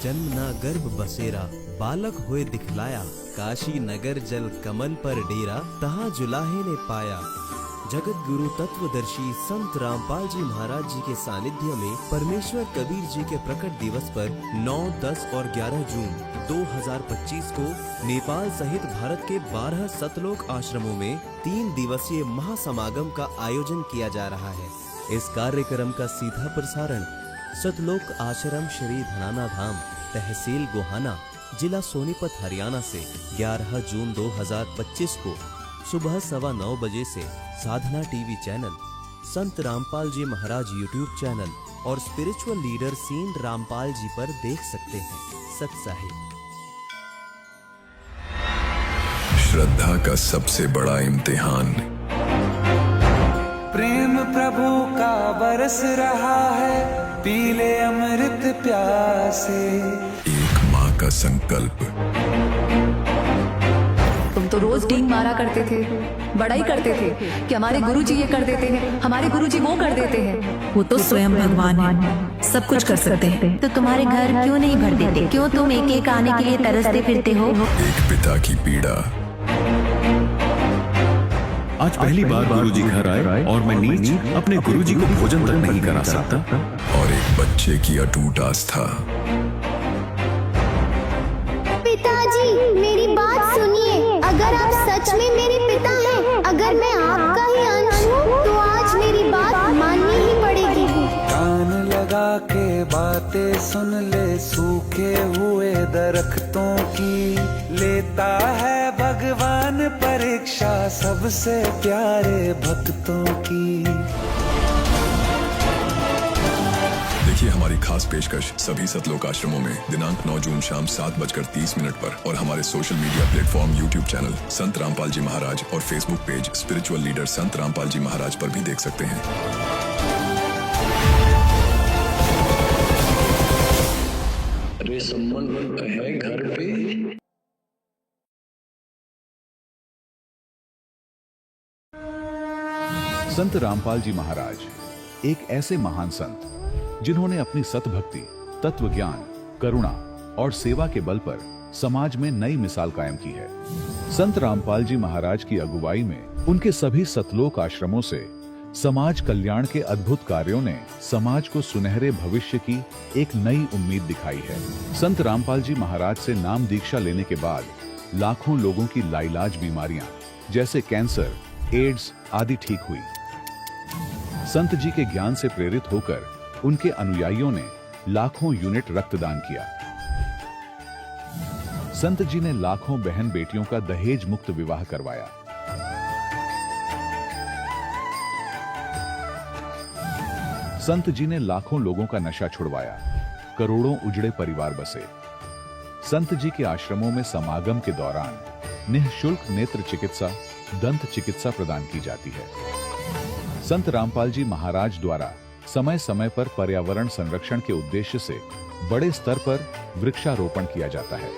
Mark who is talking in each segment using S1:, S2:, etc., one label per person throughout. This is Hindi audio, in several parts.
S1: जन्म ना गर्भ बसेरा, बालक होए दिखलाया। काशी नगर जल कमल पर डेरा, तहाँ जुलाहे ने पाया। जगत गुरु तत्वदर्शी संत रामपाल जी महाराज जी के सानिध्य में परमेश्वर कबीर जी के प्रकट दिवस पर 9, 10 और 11 जून 2025 को नेपाल सहित भारत के 12 सतलोक आश्रमों में 3 दिवसीय महासमागम का आयोजन किया जा रहा है। इस कार्यक्रम का सीधा प्रसारण सतलोक आश्रम श्री धनाना धाम, तहसील गोहाना, जिला सोनीपत, हरियाणा से 11 जून 2025 को सुबह 9:15 बजे से साधना टीवी चैनल, संत रामपाल जी महाराज यूट्यूब चैनल और spiritual leader Saint Rampal ji पर देख सकते हैं। सत्साहिब।
S2: श्रद्धा का सबसे बड़ा इम्तिहान
S3: प्रेम प्रभु का बरस रहा है, पीले अमृत प्यासे।
S2: एक माँ का संकल्प।
S4: तुम तो रोज डींग मारा करते थे, बड़ाई करते थे कि हमारे गुरुजी ये कर देते हैं, हमारे गुरुजी वो कर देते हैं।
S5: वो तो स्वयं भगवान है, सब कुछ कर सकते हैं।
S6: तो तुम्हारे घर क्यों नहीं भर देते? क्यों तुम एक एक आने के लिए तरसते फिरते हो?
S2: एक पिता की पीड़ा।
S7: आज पहली बार गुरुजी घर आए और मैं नीच अपने गुरुजी को भोजन तक नहीं करा सकता।
S2: और एक बच्चे की अटूट आस्था।
S8: पिताजी, मेरी बात सुनिए। अगर आप सच में मेरे पिता हैं, अगर मैं आपका ही अंश हूँ, तो आज मेरी बात माननी ही पड़ेगी।
S3: कान लगा के बातें सुन ले, सूखे हुए दरख्तों की लेता है भगवान परीक्षा सबसे प्यारे भक्तों की।
S2: देखिए हमारी खास पेशकश सभी सतलोक आश्रमों में दिनांक 9 जून शाम 7:30 पर और हमारे social media platform YouTube channel संत रामपाल जी महाराज और फेसबुक पेज स्पिरिचुअल लीडर संत रामपाल जी महाराज पर भी देख सकते हैं।
S9: अरे संबंध है घर पे।
S7: संत रामपाल जी महाराज एक ऐसे महान संत जिन्होंने अपनी सतभक्ति, तत्व ज्ञान, करुणा और सेवा के बल पर समाज में नई मिसाल कायम की है। संत रामपाल जी महाराज की अगुवाई में उनके सभी सतलोक आश्रमों से समाज कल्याण के अद्भुत कार्यों ने समाज को सुनहरे भविष्य की एक नई उम्मीद दिखाई है। संत रामपाल जी महाराज से नाम दीक्षा लेने के बाद लाखों लोगों की लाइलाज बीमारियां जैसे कैंसर, एड्स आदि ठीक हुई। संत जी के ज्ञान से प्रेरित होकर उनके अनुयायियों ने लाखों यूनिट रक्तदान किया। संत जी ने लाखों बहन बेटियों का दहेज मुक्त विवाह करवाया। संत जी ने लाखों लोगों का नशा छुड़वाया, करोड़ों उजड़े परिवार बसे। संत जी के आश्रमों में समागम के दौरान निःशुल्क नेत्र चिकित्सा, दंत चिकित्सा प्रदान की जाती है। संत रामपाल जी महाराज द्वारा समय समय पर पर्यावरण संरक्षण के उद्देश्य से बड़े स्तर पर वृक्षारोपण किया जाता है।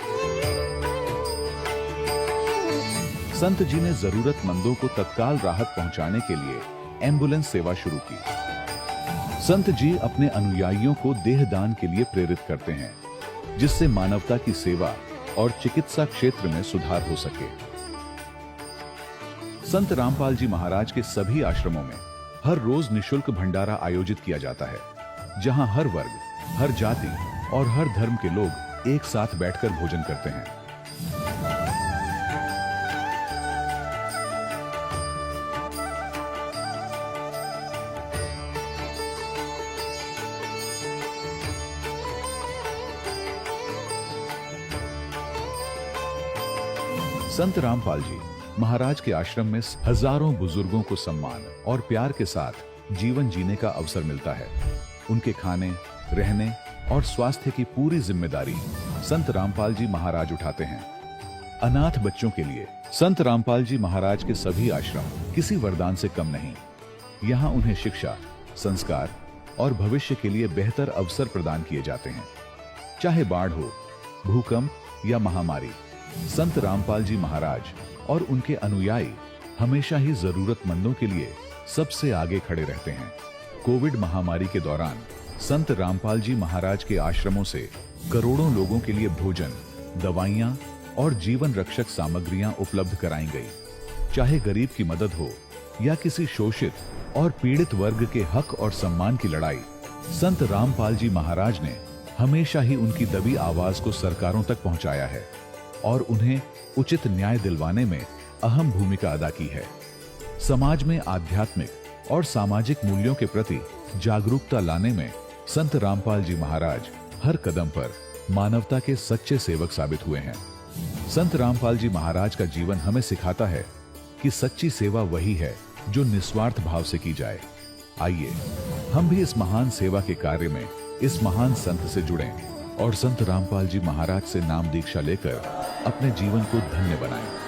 S7: संत जी ने जरूरतमंदों को तत्काल राहत पहुंचाने के लिए एम्बुलेंस सेवा शुरू की। संत जी अपने अनुयायियों को देहदान के लिए प्रेरित करते हैं, जिससे मानवता की सेवा और चिकित्सा क्षेत्र में सुधार हो सके। संत रामपाल जी महाराज के सभी आश्रमों में हर रोज निशुल्क भंडारा आयोजित किया जाता है, जहां हर वर्ग, हर जाति और हर धर्म के लोग एक साथ बैठकर भोजन करते हैं। संत रामपाल जी महाराज के आश्रम में हजारों बुजुर्गों को सम्मान और प्यार के साथ जीवन जीने का अवसर मिलता है। उनके खाने, रहने और स्वास्थ्य की पूरी जिम्मेदारी संत रामपाल जी महाराज उठाते हैं। अनाथ बच्चों के लिए संत रामपाल जी महाराज के सभी आश्रम किसी वरदान से कम नहीं। यहाँ उन्हें शिक्षा, संस्कार और भविष्य के लिए बेहतर अवसर प्रदान किए जाते हैं। चाहे बाढ़ हो, भूकंप या महामारी, संत रामपाल जी महाराज और उनके अनुयायी हमेशा ही जरूरतमंदों के लिए सबसे आगे खड़े रहते हैं। कोविड महामारी के दौरान संत रामपाल जी महाराज के आश्रमों से करोड़ों लोगों के लिए भोजन, दवाइयां और जीवन रक्षक सामग्रियां उपलब्ध कराई गई। चाहे गरीब की मदद हो या किसी शोषित और पीड़ित वर्ग के हक और सम्मान की लड़ाई, संत रामपाल जी महाराज ने हमेशा ही उनकी दबी आवाज को सरकारों तक पहुंचाया है और उन्हें उचित न्याय दिलवाने में अहम भूमिका अदा की है। समाज में आध्यात्मिक और सामाजिक मूल्यों के प्रति जागरूकता लाने में संत रामपाल जी महाराज हर कदम पर मानवता के सच्चे सेवक साबित हुए हैं। संत रामपाल जी महाराज का जीवन हमें सिखाता है कि सच्ची सेवा वही है जो निस्वार्थ भाव से की जाए। आइए हम भी इस महान सेवा के कार्य में इस महान संत से जुड़ें और संत रामपाल जी महाराज से नाम दीक्षा लेकर अपने जीवन को धन्य बनाएं।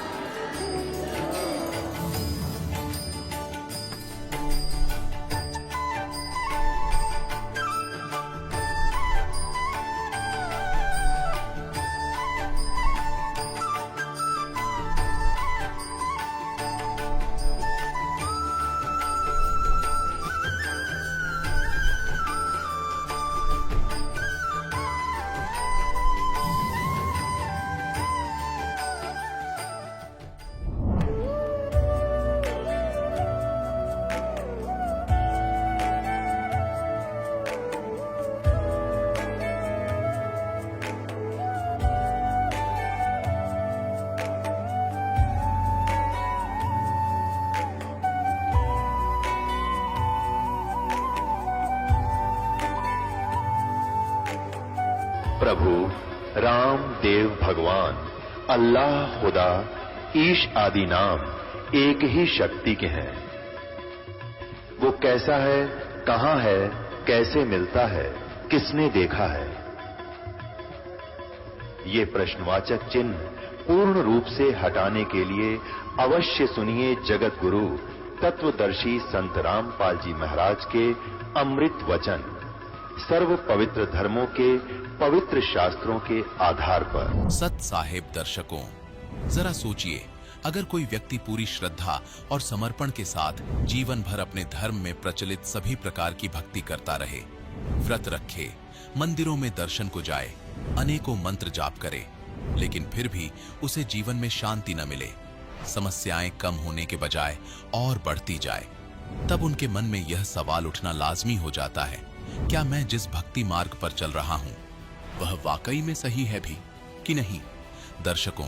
S10: प्रभु राम देव भगवान अल्लाह खुदा ईश आदि नाम एक ही शक्ति के हैं। वो कैसा है, कहां है, कैसे मिलता है, किसने देखा है? ये प्रश्नवाचक चिन्ह पूर्ण रूप से हटाने के लिए अवश्य सुनिए जगत गुरु तत्वदर्शी संत रामपाल जी महाराज के अमृत वचन, सर्व पवित्र धर्मों के पवित्र शास्त्रों के आधार पर।
S11: सत साहेब दर्शकों, जरा सोचिए, अगर कोई व्यक्ति पूरी श्रद्धा और समर्पण के साथ जीवन भर अपने धर्म में प्रचलित सभी प्रकार की भक्ति करता रहे, व्रत रखे, मंदिरों में दर्शन को जाए, अनेकों मंत्र जाप करे, लेकिन फिर भी उसे जीवन में शांति न मिले, समस्याएं कम होने के बजाय और बढ़ती जाए, तब उनके मन में यह सवाल उठना लाजमी हो जाता है, क्या मैं जिस भक्ति मार्ग पर चल रहा हूं वह वाकई में सही है भी कि नहीं? दर्शकों,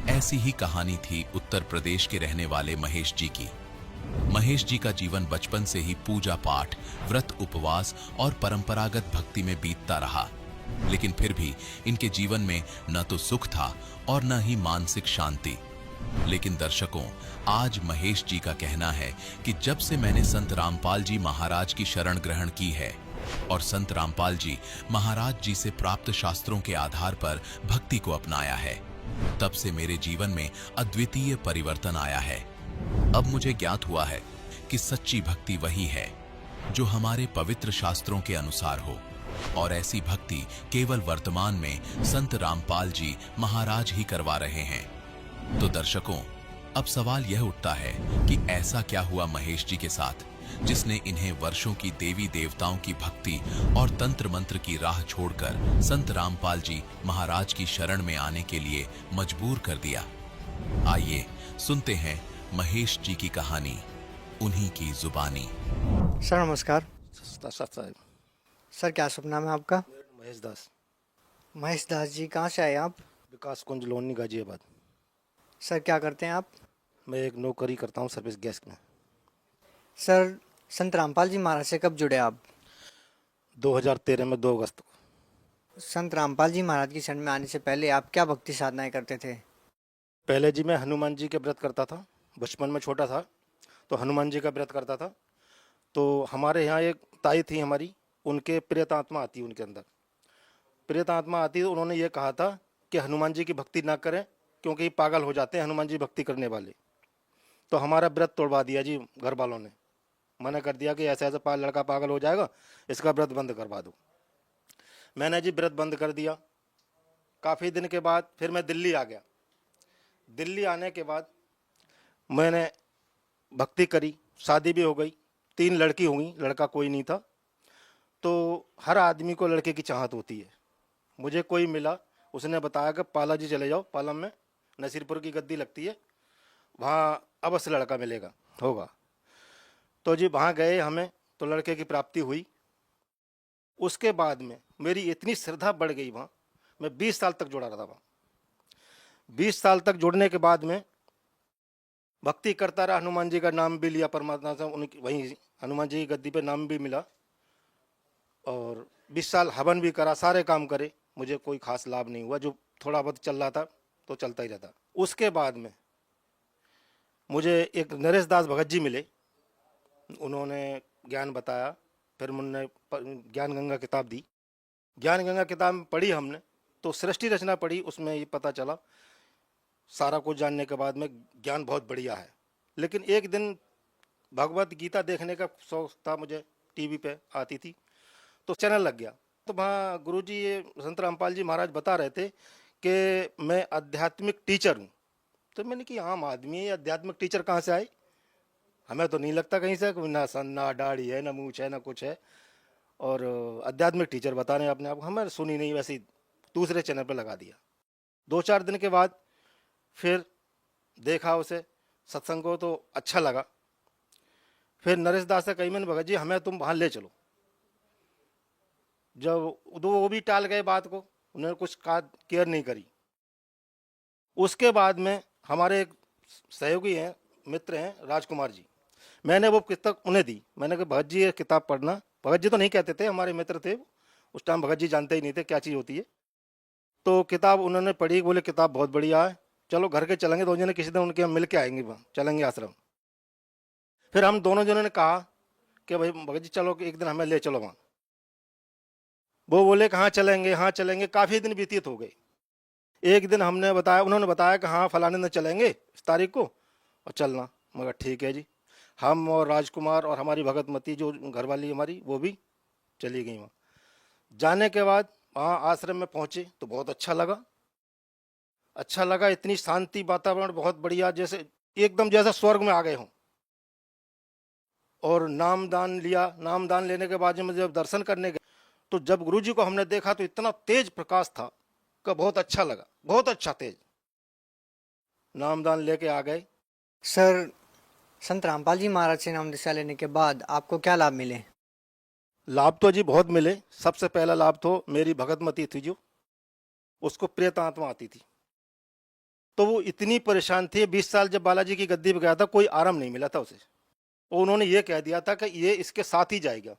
S11: ऐसी ही कहानी थी उत्तर प्रदेश के रहने वाले महेश जी की। महेश जी का जीवन बचपन से ही पूजा पाठ, व्रत उपवास और परंपरागत भक्ति में बीतता रहा, लेकिन फिर भी इनके जीवन में न तो सुख था और न ही मानसिक शांति। लेकिन दर्शकों, आज महेश जी का कहना है कि जब से मैंने संत रामपाल जी महाराज की शरण ग्रहण की है और संत रामपाल जी महाराज जी से प्राप्त शास्त्रों के आधार पर भक्ति को अपनाया है, तब से मेरे जीवन में अद्वितीय परिवर्तन आया है। अब मुझे ज्ञात हुआ है कि सच्ची भक्ति वही है जो हमारे पवित्र शास्त्रों के अनुसार हो, और ऐसी भक्ति केवल वर्तमान में संत रामपाल जी महाराज ही करवा रहे हैं। तो दर्शकों, अब सवाल यह उठता है कि ऐसा क्या हुआ महेश जी के साथ जिसने इन्हें वर्षों की देवी देवताओं की भक्ति और तंत्र मंत्र की राह छोड़कर संत रामपाल जी महाराज की शरण में आने के लिए मजबूर कर दिया। आइए सुनते हैं महेश जी की कहानी, उन्हीं की जुबानी।
S12: सर नमस्कार।
S13: साहब।
S12: सर क्या शुभ नाम है आपका?
S13: महेश दास।
S12: महेश दास जी, कहाँ से आए आप?
S13: विकास कुंज लोनी गाजियाबाद।
S12: सर क्या करते हैं आप?
S13: मैं एक नौकरी करता हूँ सर्विस गैस में।
S12: सर संत रामपाल जी महाराज से कब जुड़े आप?
S13: 2013 में 2 अगस्त को।
S12: संत रामपाल जी महाराज की शरण में आने से पहले आप क्या भक्ति साधनाएं करते थे?
S13: पहले जी मैं हनुमान जी के व्रत करता था। बचपन में छोटा था तो हनुमान जी का व्रत करता था। तो हमारे यहाँ एक ताई थी हमारी, उनके प्रेत आत्मा आती, उनके अंदर प्रेत आत्मा आती। उन्होंने ये कहा था कि हनुमान जी की भक्ति ना करें क्योंकि पागल हो जाते हैं हनुमान जी भक्ति करने वाले। तो हमारा व्रत तोड़वा दिया जी, घर वालों ने मना कर दिया कि ऐसे ऐसे लड़का पागल हो जाएगा, इसका व्रत बंद करवा दो। मैंने जी व्रत बंद कर दिया। काफ़ी दिन के बाद फिर मैं दिल्ली आ गया। दिल्ली आने के बाद मैंने भक्ति करी, शादी भी हो गई, 3 लड़की हुई, लड़का कोई नहीं था। तो हर आदमी को लड़के की चाहत होती है, मुझे कोई मिला, उसने बताया कि पाला जी चले जाओ, पालम में नसीरपुर की गद्दी लगती है, वहाँ अवश्य लड़का मिलेगा होगा। तो जी वहाँ गए हमें, तो लड़के की प्राप्ति हुई। उसके बाद में मेरी इतनी श्रद्धा बढ़ गई वहाँ, मैं 20 साल तक जुड़ा रहा वहाँ। 20 साल तक जुड़ने के बाद में भक्ति करता रहा, हनुमान जी का नाम भी लिया परमात्मा से, उनकी वहीं हनुमान जी की गद्दी पे नाम भी मिला, और 20 साल हवन भी करा, सारे काम करे, मुझे कोई खास लाभ नहीं हुआ। जो थोड़ा बहुत चल रहा था तो चलता ही रहता। उसके बाद में मुझे एक नरेश दास भगत जी मिले, उन्होंने ज्ञान बताया, फिर मुझने ज्ञान गंगा किताब दी। ज्ञान गंगा किताब पढ़ी हमने, तो सृष्टि रचना पढ़ी, उसमें ये पता चला सारा कुछ जानने के बाद में ज्ञान बहुत बढ़िया है। लेकिन एक दिन भगवत गीता देखने का शौक था मुझे, टीवी पे आती थी तो चैनल लग गया। तो वहाँ गुरुजी ये संत रामपाल जी महाराज बता रहे थे कि मैं आध्यात्मिक टीचर हूँ। तो मैंने कि आम आदमी है, आध्यात्मिक टीचर कहाँ से आए, हमें तो नहीं लगता कहीं से, ना सन्ना दाढ़ी है, ना मूछ है, ना कुछ है, और आध्यात्मिक टीचर बता रहे हैं अपने आप। हमें सुनी नहीं, वैसे ही दूसरे चैनल पर लगा दिया। 2-4 दिन के बाद फिर देखा उसे सत्संग को, तो अच्छा लगा। फिर नरेश दास से कही मैंने, भगत जी हमें तुम वहाँ ले चलो। जब वो भी टाल गए बात को, उन्होंने कुछ केयर नहीं करी। उसके बाद में हमारे एक सहयोगी हैं, मित्र हैं, राजकुमार जी, मैंने वो किताब उन्हें दी। मैंने कहा भगत जी ये किताब पढ़ना। भगत जी तो नहीं कहते थे, हमारे मित्र थे उस टाइम, भगत जी जानते ही नहीं थे क्या चीज़ होती है। तो किताब उन्होंने पढ़ी, बोले किताब बहुत बढ़िया है, चलो घर के चलेंगे, दोनों जने किसी दिन उनके यहाँ मिल के आएंगे, वहाँ चलेंगे आश्रम। फिर हम दोनों जनों ने कहा कि भाई भगत जी चलो एक दिन हमें ले चलो वहाँ। वो बोले कहाँ चलेंगे, हाँ चलेंगे। काफ़ी दिन व्यतीत हो गए। एक दिन हमने बताया, उन्होंने बताया कि हाँ फलाने दिन चलेंगे इस तारीख को और चलना। मगर ठीक है जी। हम और राजकुमार और हमारी भगतमती जो घरवाली हमारी, वो भी चली गई वहाँ। जाने के बाद वहाँ आश्रम में पहुँचे तो बहुत अच्छा लगा, अच्छा लगा। इतनी शांति, वातावरण बहुत बढ़िया, जैसे एकदम जैसा स्वर्ग में आ गए हों। और नामदान लिया। नामदान लेने के बाद में जब दर्शन करने गए तो जब गुरुजी को हमने देखा तो इतना तेज प्रकाश था कि बहुत अच्छा लगा, बहुत अच्छा तेज। नामदान लेके आ गए।
S12: सर, संत रामपाल जी महाराज से नाम दीक्षा लेने के बाद आपको क्या लाभ मिले?
S13: लाभ तो जी बहुत मिले। सबसे पहला लाभ तो मेरी भगतमती थी, जो उसको प्रेत आत्मा आती थी, तो वो इतनी परेशान थी। 20 साल जब बालाजी की गद्दी पे गया था, कोई आराम नहीं मिला था उसे। और उन्होंने ये कह दिया था कि ये इसके साथ ही जाएगा,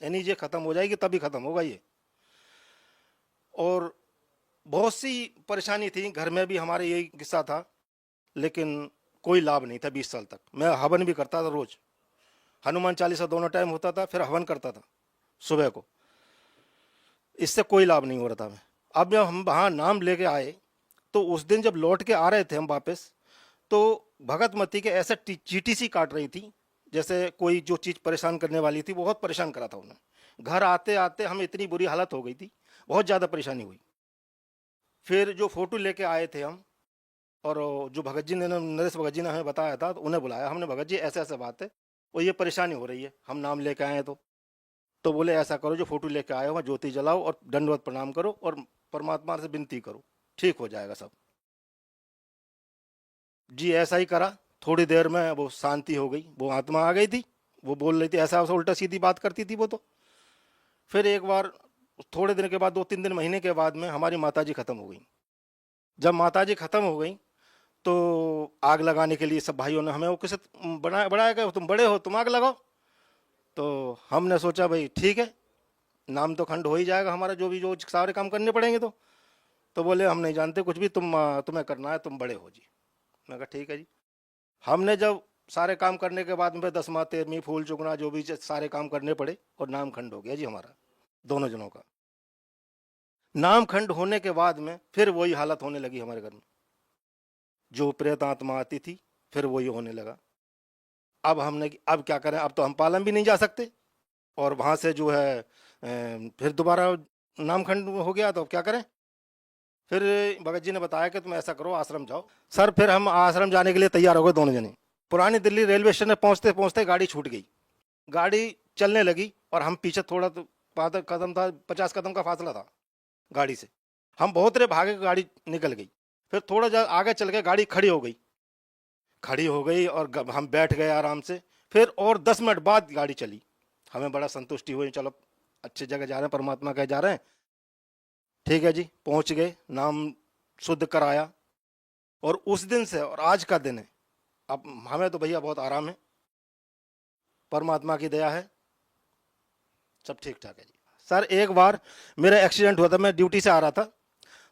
S13: यानी ये खत्म हो जाएगी तभी खत्म होगा ये। और बहुत सी परेशानी थी, घर में भी हमारे यही किस्सा था, लेकिन कोई लाभ नहीं था 20 साल तक। मैं हवन भी करता था रोज, हनुमान चालीसा दोनों टाइम होता था, फिर हवन करता था सुबह को, इससे कोई लाभ नहीं हो रहा था मैं। अब जब हम वहाँ नाम लेके आए तो उस दिन जब लौट के आ रहे थे हम वापस, तो भगतमती के ऐसे चीटी सी काट रही थी जैसे कोई जो चीज़ परेशान करने वाली थी, बहुत परेशान करा था उन्हें। घर आते आते हमें इतनी बुरी हालत हो गई थी, बहुत ज़्यादा परेशानी हुई। फिर जो फोटो लेके आए थे हम, और जो भगत जी ने, नरेश भगत जी ने हमें बताया था, तो उन्हें बुलाया हमने, भगत जी ऐसे ऐसे बात है और ये परेशानी हो रही है, हम नाम लेके आए हैं। तो बोले ऐसा करो, जो फोटो लेके आए हो वहाँ ज्योति जलाओ और दंडवत प्रणाम करो और परमात्मा से विनती करो, ठीक हो जाएगा सब। जी ऐसा ही करा। थोड़ी देर में वो शांति हो गई, वो आत्मा आ गई थी, वो बोल रही थी, ऐसा उल्टा सीधी बात करती थी वो तो। फिर एक बार थोड़े दिन के बाद, 2-3 दिन महीने के बाद में हमारी माताजी खत्म हो गई। जब माताजी खत्म हो गई तो आग लगाने के लिए सब भाइयों ने हमें वो किसे बढ़ाया कि तुम बड़े हो, तुम आग लगाओ। तो हमने सोचा भाई ठीक है, नाम तो खंड हो ही जाएगा हमारा, जो सारे काम करने पड़ेंगे। तो बोले हम नहीं जानते कुछ भी, तुम्हें करना है, तुम बड़े हो जी। मैं कहा ठीक है जी। हमने जब सारे काम करने के बाद में 10वां 13वीं फूल चुगना जो भी सारे काम करने पड़े और नाम खंड हो गया जी हमारा, दोनों जनों का। नाम खंड होने के बाद में फिर वही हालत होने लगी हमारे घर में, जो प्रेत आत्मा आती थी फिर वही होने लगा। अब क्या करें, अब तो हम पालम भी नहीं जा सकते, और वहाँ से जो है फिर दोबारा नाम खंड हो गया, तो अब क्या करें। फिर भगत जी ने बताया कि तुम ऐसा करो, आश्रम जाओ। सर फिर हम आश्रम जाने के लिए तैयार हो गए दोनों जने। पुरानी दिल्ली रेलवे स्टेशन पहुँचते पहुँचते गाड़ी छूट गई, गाड़ी चलने लगी और हम पीछे थोड़ा तो कदम था, 50 कदम का फासला था गाड़ी से। हम बहुत रे भागे, गाड़ी निकल गई। फिर थोड़ा जा आगे चल के गाड़ी खड़ी हो गई और हम बैठ गए आराम से। फिर और 10 मिनट बाद गाड़ी चली। हमें बड़ा संतुष्टि हुई, चलो अच्छी जगह जा रहे हैं, परमात्मा के जा रहे हैं। ठीक है जी, पहुंच गए, नाम शुद्ध कराया। और उस दिन से और आज का दिन है, अब हमें तो भैया बहुत आराम है, परमात्मा की दया है, सब ठीक ठाक है जी। सर एक बार मेरा एक्सीडेंट हुआ था, मैं ड्यूटी से आ रहा था,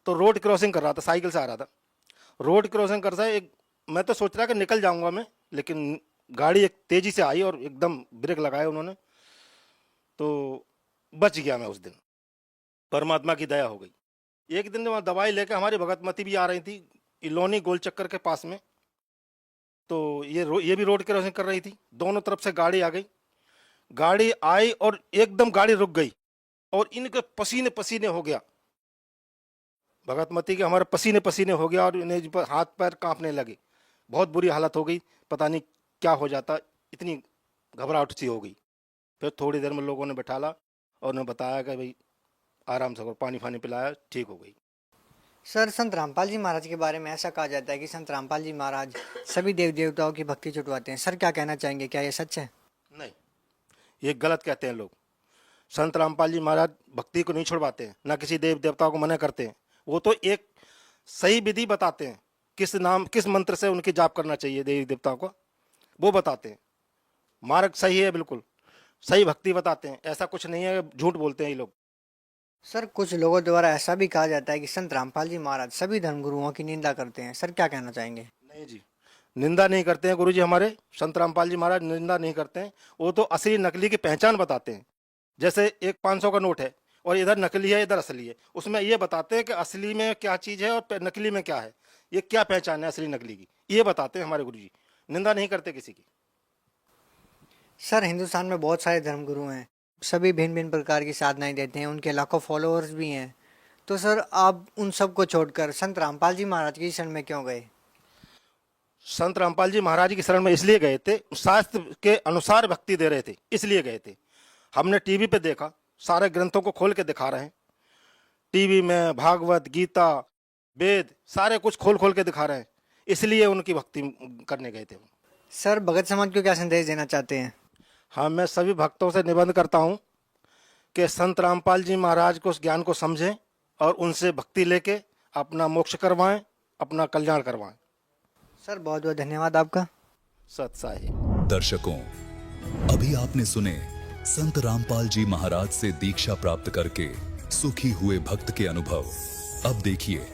S13: तो रोड क्रॉसिंग कर रहा था, साइकिल से आ रहा था। रोड क्रॉसिंग करता है, मैं तो सोच रहा कि निकल जाऊंगा मैं, लेकिन गाड़ी एक तेजी से आई और एकदम ब्रेक लगाए उन्होंने, तो बच गया मैं उस दिन, परमात्मा की दया हो गई। एक दिन वहाँ दवाई लेकर हमारी भगतमती भी आ रही थी, इलोनी गोल चक्कर के पास में, तो ये भी रोड क्रॉसिंग कर रही थी, दोनों तरफ से गाड़ी आ गई। गाड़ी आई और एकदम गाड़ी रुक गई और इनके पसीने पसीने हो गया, भगतमती के हमारे पसीने पसीने हो गया और इन्हें हाथ पैर कांपने लगे, बहुत बुरी हालत हो गई, पता नहीं क्या हो जाता, इतनी घबराहट सी हो गई। फिर थोड़ी देर में लोगों ने बैठाला और उन्हें बताया कि भाई आराम से, पानी फानी पिलाया, ठीक हो गई।
S12: सर संत रामपाल जी महाराज के बारे में ऐसा कहा जाता है कि संत रामपाल जी महाराज सभी देव देवताओं की भक्ति छुटवाते हैं, सर क्या कहना चाहेंगे, क्या ये सच है?
S13: नहीं, ये गलत कहते हैं लोग। संत रामपाल जी महाराज भक्ति को नहीं छुड़वाते हैं, ना किसी देव देवताओं को मना करते हैं। वो तो एक सही विधि बताते हैं, किस मंत्र से उनकी जाप करना चाहिए देवी देवताओं को, वो बताते हैं। मार्ग सही है, बिल्कुल सही भक्ति बताते हैं, ऐसा कुछ नहीं है, झूठ बोलते हैं ये लोग।
S12: सर कुछ लोगों द्वारा ऐसा भी कहा जाता है कि संत रामपाल जी महाराज सभी धर्मगुरुओं की निंदा करते हैं, सर क्या कहना चाहेंगे?
S13: नहीं जी, निंदा नहीं करते हैं गुरुजी हमारे, संत रामपाल जी महाराज निंदा नहीं करते हैं। वो तो असली नकली की पहचान बताते हैं। जैसे एक 500 का नोट है और इधर नकली है इधर असली है, उसमें ये बताते हैं कि असली में क्या चीज़ है और नकली में क्या है, ये क्या पहचान है असली नकली की, ये बताते हैं हमारे गुरुजी। निंदा नहीं करते किसी की।
S12: सर हिंदुस्तान में बहुत सारे धर्मगुरु हैं, सभी भिन्न भिन्न प्रकार की साधनाएं देते हैं, उनके लाखों फॉलोअर्स भी हैं, तो सर आप उन सब को छोड़कर संत रामपाल जी महाराज की शरण में क्यों गए?
S13: संत रामपाल जी महाराज की शरण में इसलिए गए थे, शास्त्र के अनुसार भक्ति दे रहे थे, इसलिए गए थे। हमने टीवी पे देखा, सारे ग्रंथों को खोल के दिखा रहे हैं, टीवी में भागवत गीता वेद सारे कुछ खोल खोल के दिखा रहे हैं, इसलिए उनकी भक्ति करने गए थे।
S12: सर भगत समाज को क्या संदेश देना चाहते हैं?
S13: हाँ, मैं सभी भक्तों से निवेदन करता हूँ कि संत रामपाल जी महाराज को, उस ज्ञान को समझें और उनसे भक्ति लेके अपना मोक्ष करवाएं, अपना कल्याण करवाएं।
S12: सर बहुत बहुत धन्यवाद आपका।
S13: सत साई।
S14: दर्शकों, अभी आपने सुने संत रामपाल जी महाराज से दीक्षा प्राप्त करके सुखी हुए भक्त के अनुभव। अब देखिए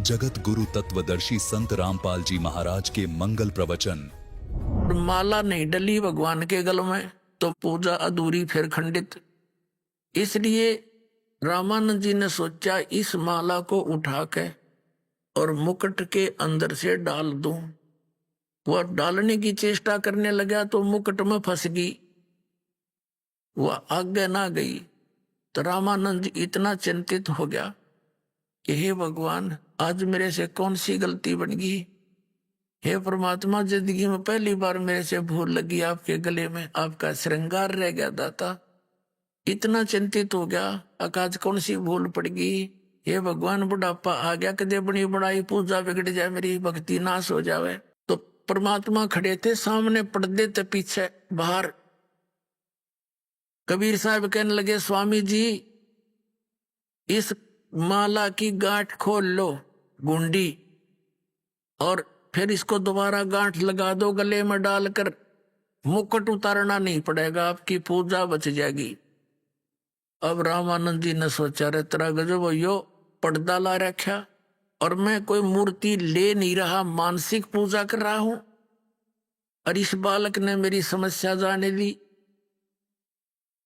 S14: जगत गुरु तत्वदर्शी संत रामपाल जी महाराज के मंगल प्रवचन।
S15: माला नहीं डली भगवान के गल में तो पूजा अधूरी फिर खंडित। इसलिए रामानंद जी ने सोचा इस माला को उठा के और मुकुट के अंदर से डाल दूं। वह डालने की चेष्टा करने लगा तो मुकुट में फंस गई, वह आगे ना गई। तो रामानंद जी इतना चिंतित हो गया कि हे भगवान, आज मेरे से कौन सी गलती बन गई। हे परमात्मा, जिंदगी में पहली बार मेरे से भूल लगी, आपके गले में आपका श्रृंगार रह गया दाता। इतना चिंतित हो गया, आज कौन सी भूल पड़ गई। हे भगवान, बुढ़ापा आ गया, कदे बड़ी बड़ाई पूजा बिगड़ जाए, मेरी भक्ति नाश हो जावे। तो परमात्मा खड़े थे सामने, पर्दे थे पीछे बाहर। कबीर साहब कहने लगे, स्वामी जी इस माला की गांठ खोल लो गुंडी, और फिर इसको दोबारा गांठ लगा दो गले में डालकर, मुकुट उतारना नहीं पड़ेगा, आपकी पूजा बच जाएगी। अब रामानंद जी ने सोचा, रे तेरा गजब यो पर्दा ला रखा और मैं कोई मूर्ति ले नहीं रहा, मानसिक पूजा कर रहा हूं, और इस बालक ने मेरी समस्या जाने दी।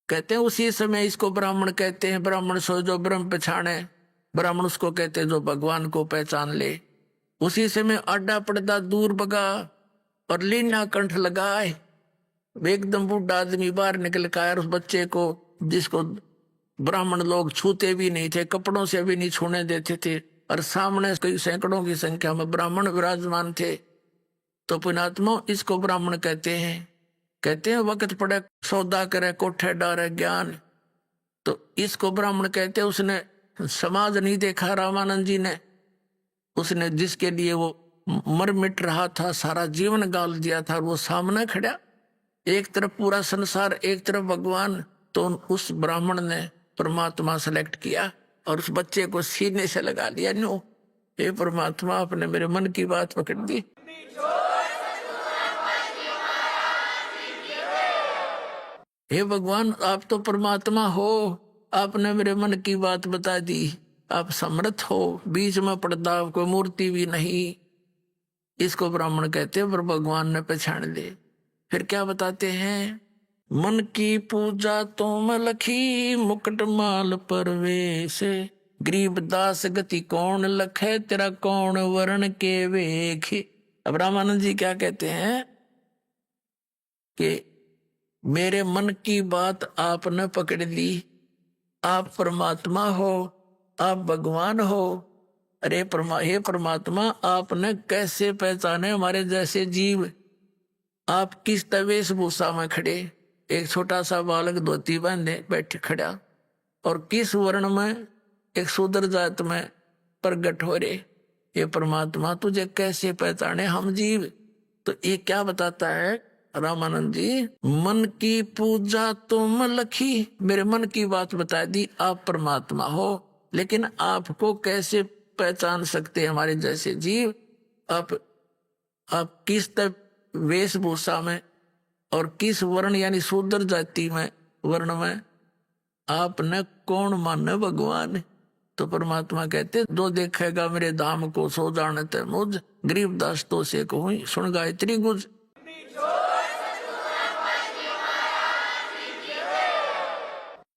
S15: कहते हैं उसी समय इसको ब्राह्मण कहते हैं। ब्राह्मण सो जो ब्रह्म पहचाने, ब्राह्मण उसको कहते हैं जो भगवान को पहचान ले। उसी समय आडा पर्दा दूर भगा और लीना कंठ लगाए। एकदम बूढ़ा आदमी बाहर निकल कर आया, उस बच्चे को जिसको ब्राह्मण लोग छूते भी नहीं थे, कपड़ों से भी नहीं छूने देते थे, और सामने कई सैकड़ों की संख्या में ब्राह्मण विराजमान थे। तो पुण्यात्मा इसको ब्राह्मण कहते हैं। कहते हैं वक्त पड़े सौदा करे कोठे डारे ज्ञान, तो इसको ब्राह्मण कहते हैं। उसने समाज नहीं देखा रामानंद जी ने। उसने जिसके लिए वो मर मिट रहा था, सारा जीवन गाल दिया था, वो सामने खड़ा, एक तरफ पूरा संसार, एक तरफ भगवान। तो उस ब्राह्मण ने परमात्मा सेलेक्ट किया और उस बच्चे को सीने से लगा लिया। नो, हे परमात्मा, आपने मेरे मन की बात पकड़ दी। हे भगवान, आप तो परमात्मा हो, आपने मेरे मन की बात बता दी। आप समर्थ हो, बीच में पर्दा, कोई मूर्ति भी नहीं। इसको ब्राह्मण कहते हैं, पर भगवान ने पहचान ले। फिर क्या बताते हैं? मन की पूजा तुम लखी, मुकुट माल परवेश, गरीब दास गति कौन लखे, तेरा कौन वर्ण के वेख। अब रामानंद जी क्या कहते हैं कि मेरे मन की बात आपने पकड़ ली, आप परमात्मा हो, आप भगवान हो। अरे हे परमात्मा, आपने कैसे पहचाने हमारे जैसे जीव? आप किस वेशभूषा में खड़े? एक छोटा सा बालक धोती बांधे बैठे खड़ा, और किस वर्ण में? एक शूद्र जात में प्रगट हो रहे। ये परमात्मा, तुझे कैसे पहचाने हम जीव? तो ये क्या बताता है रामानंद जी? मन की पूजा तुम लखी, मेरे मन की बात बता दी, आप परमात्मा हो, लेकिन आपको कैसे पहचान सकते हमारे जैसे जीव? आप किस वेशभूषा में और किस वर्ण यानी शूद्र जाति में, वर्ण में आपने कौन माने भगवान? तो परमात्मा कहते, जो देखेगा मेरे धाम को सो जानते मुझ, गरीब दास तो से कहूं सुन गायत्री गुज।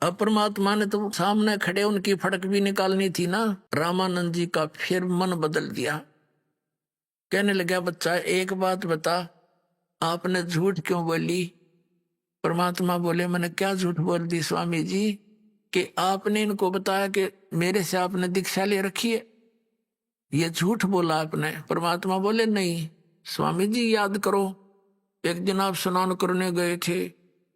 S15: अब परमात्मा ने तो सामने खड़े, उनकी फड़क भी निकालनी थी ना। रामानंद जी का फिर मन बदल दिया। कहने लगा, बच्चा एक बात बता, आपने झूठ क्यों बोली? परमात्मा बोले, मैंने क्या झूठ बोल दी स्वामी जी? कि आपने इनको बताया कि मेरे से आपने दीक्षा ले रखी है, ये झूठ बोला आपने। परमात्मा बोले, नहीं स्वामी जी, याद करो, एक दिन आप स्नान करने गए थे,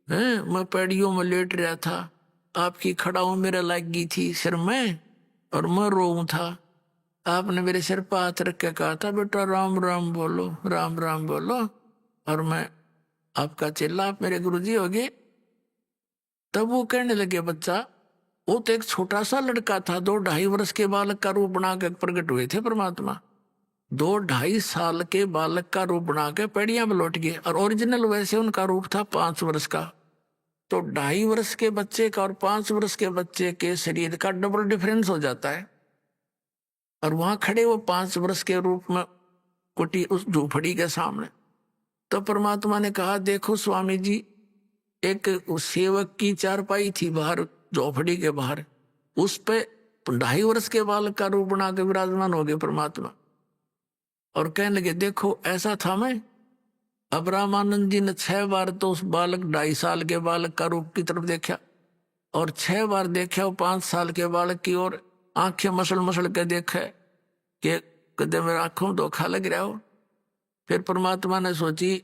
S15: हैं? मैं पैड़ियों में लेट रहा था, आपकी खड़ाऊ मेरे लग गई थी सिर में, और मैं रोऊं था। आपने मेरे सिर पर हाथ रख के कहा था, बेटा राम राम बोलो, राम राम बोलो, और मैं आपका चेला, आप मेरे गुरुजी हो गए। तब वो कहने लगे, बच्चा, वो तो एक छोटा सा लड़का था, 2-2.5 वर्ष के बालक का रूप बना के प्रकट हुए थे परमात्मा। 2-2.5 साल के बालक का रूप बना के पेड़ियां में लौट गए, और ओरिजिनल वैसे उनका रूप था 5 वर्ष का। तो 2.5 वर्ष के बच्चे का और 5 वर्ष के बच्चे के शरीर का डबल डिफरेंस हो जाता है। और वहां खड़े वो 5 वर्ष के रूप में कुटी उस झोपड़ी के सामने। तो परमात्मा ने कहा, देखो स्वामी जी, एक सेवक की चारपाई थी बाहर, झोपड़ी के बाहर, उस पे 2.5 वर्ष के बालक का रूप बना के विराजमान हो गए परमात्मा। और कहने लगे, देखो ऐसा था मैं। अब रामानंद जी ने 6 बार तो उस बालक 2.5 साल के बालक का रूप की तरफ देखा, और 6 बार देखा वो 5 साल के बालक की ओर, आंखें मसल मसल के देखा कि कदे मेरे आंखों में धोखा लग रहा हो। फिर परमात्मा ने सोची,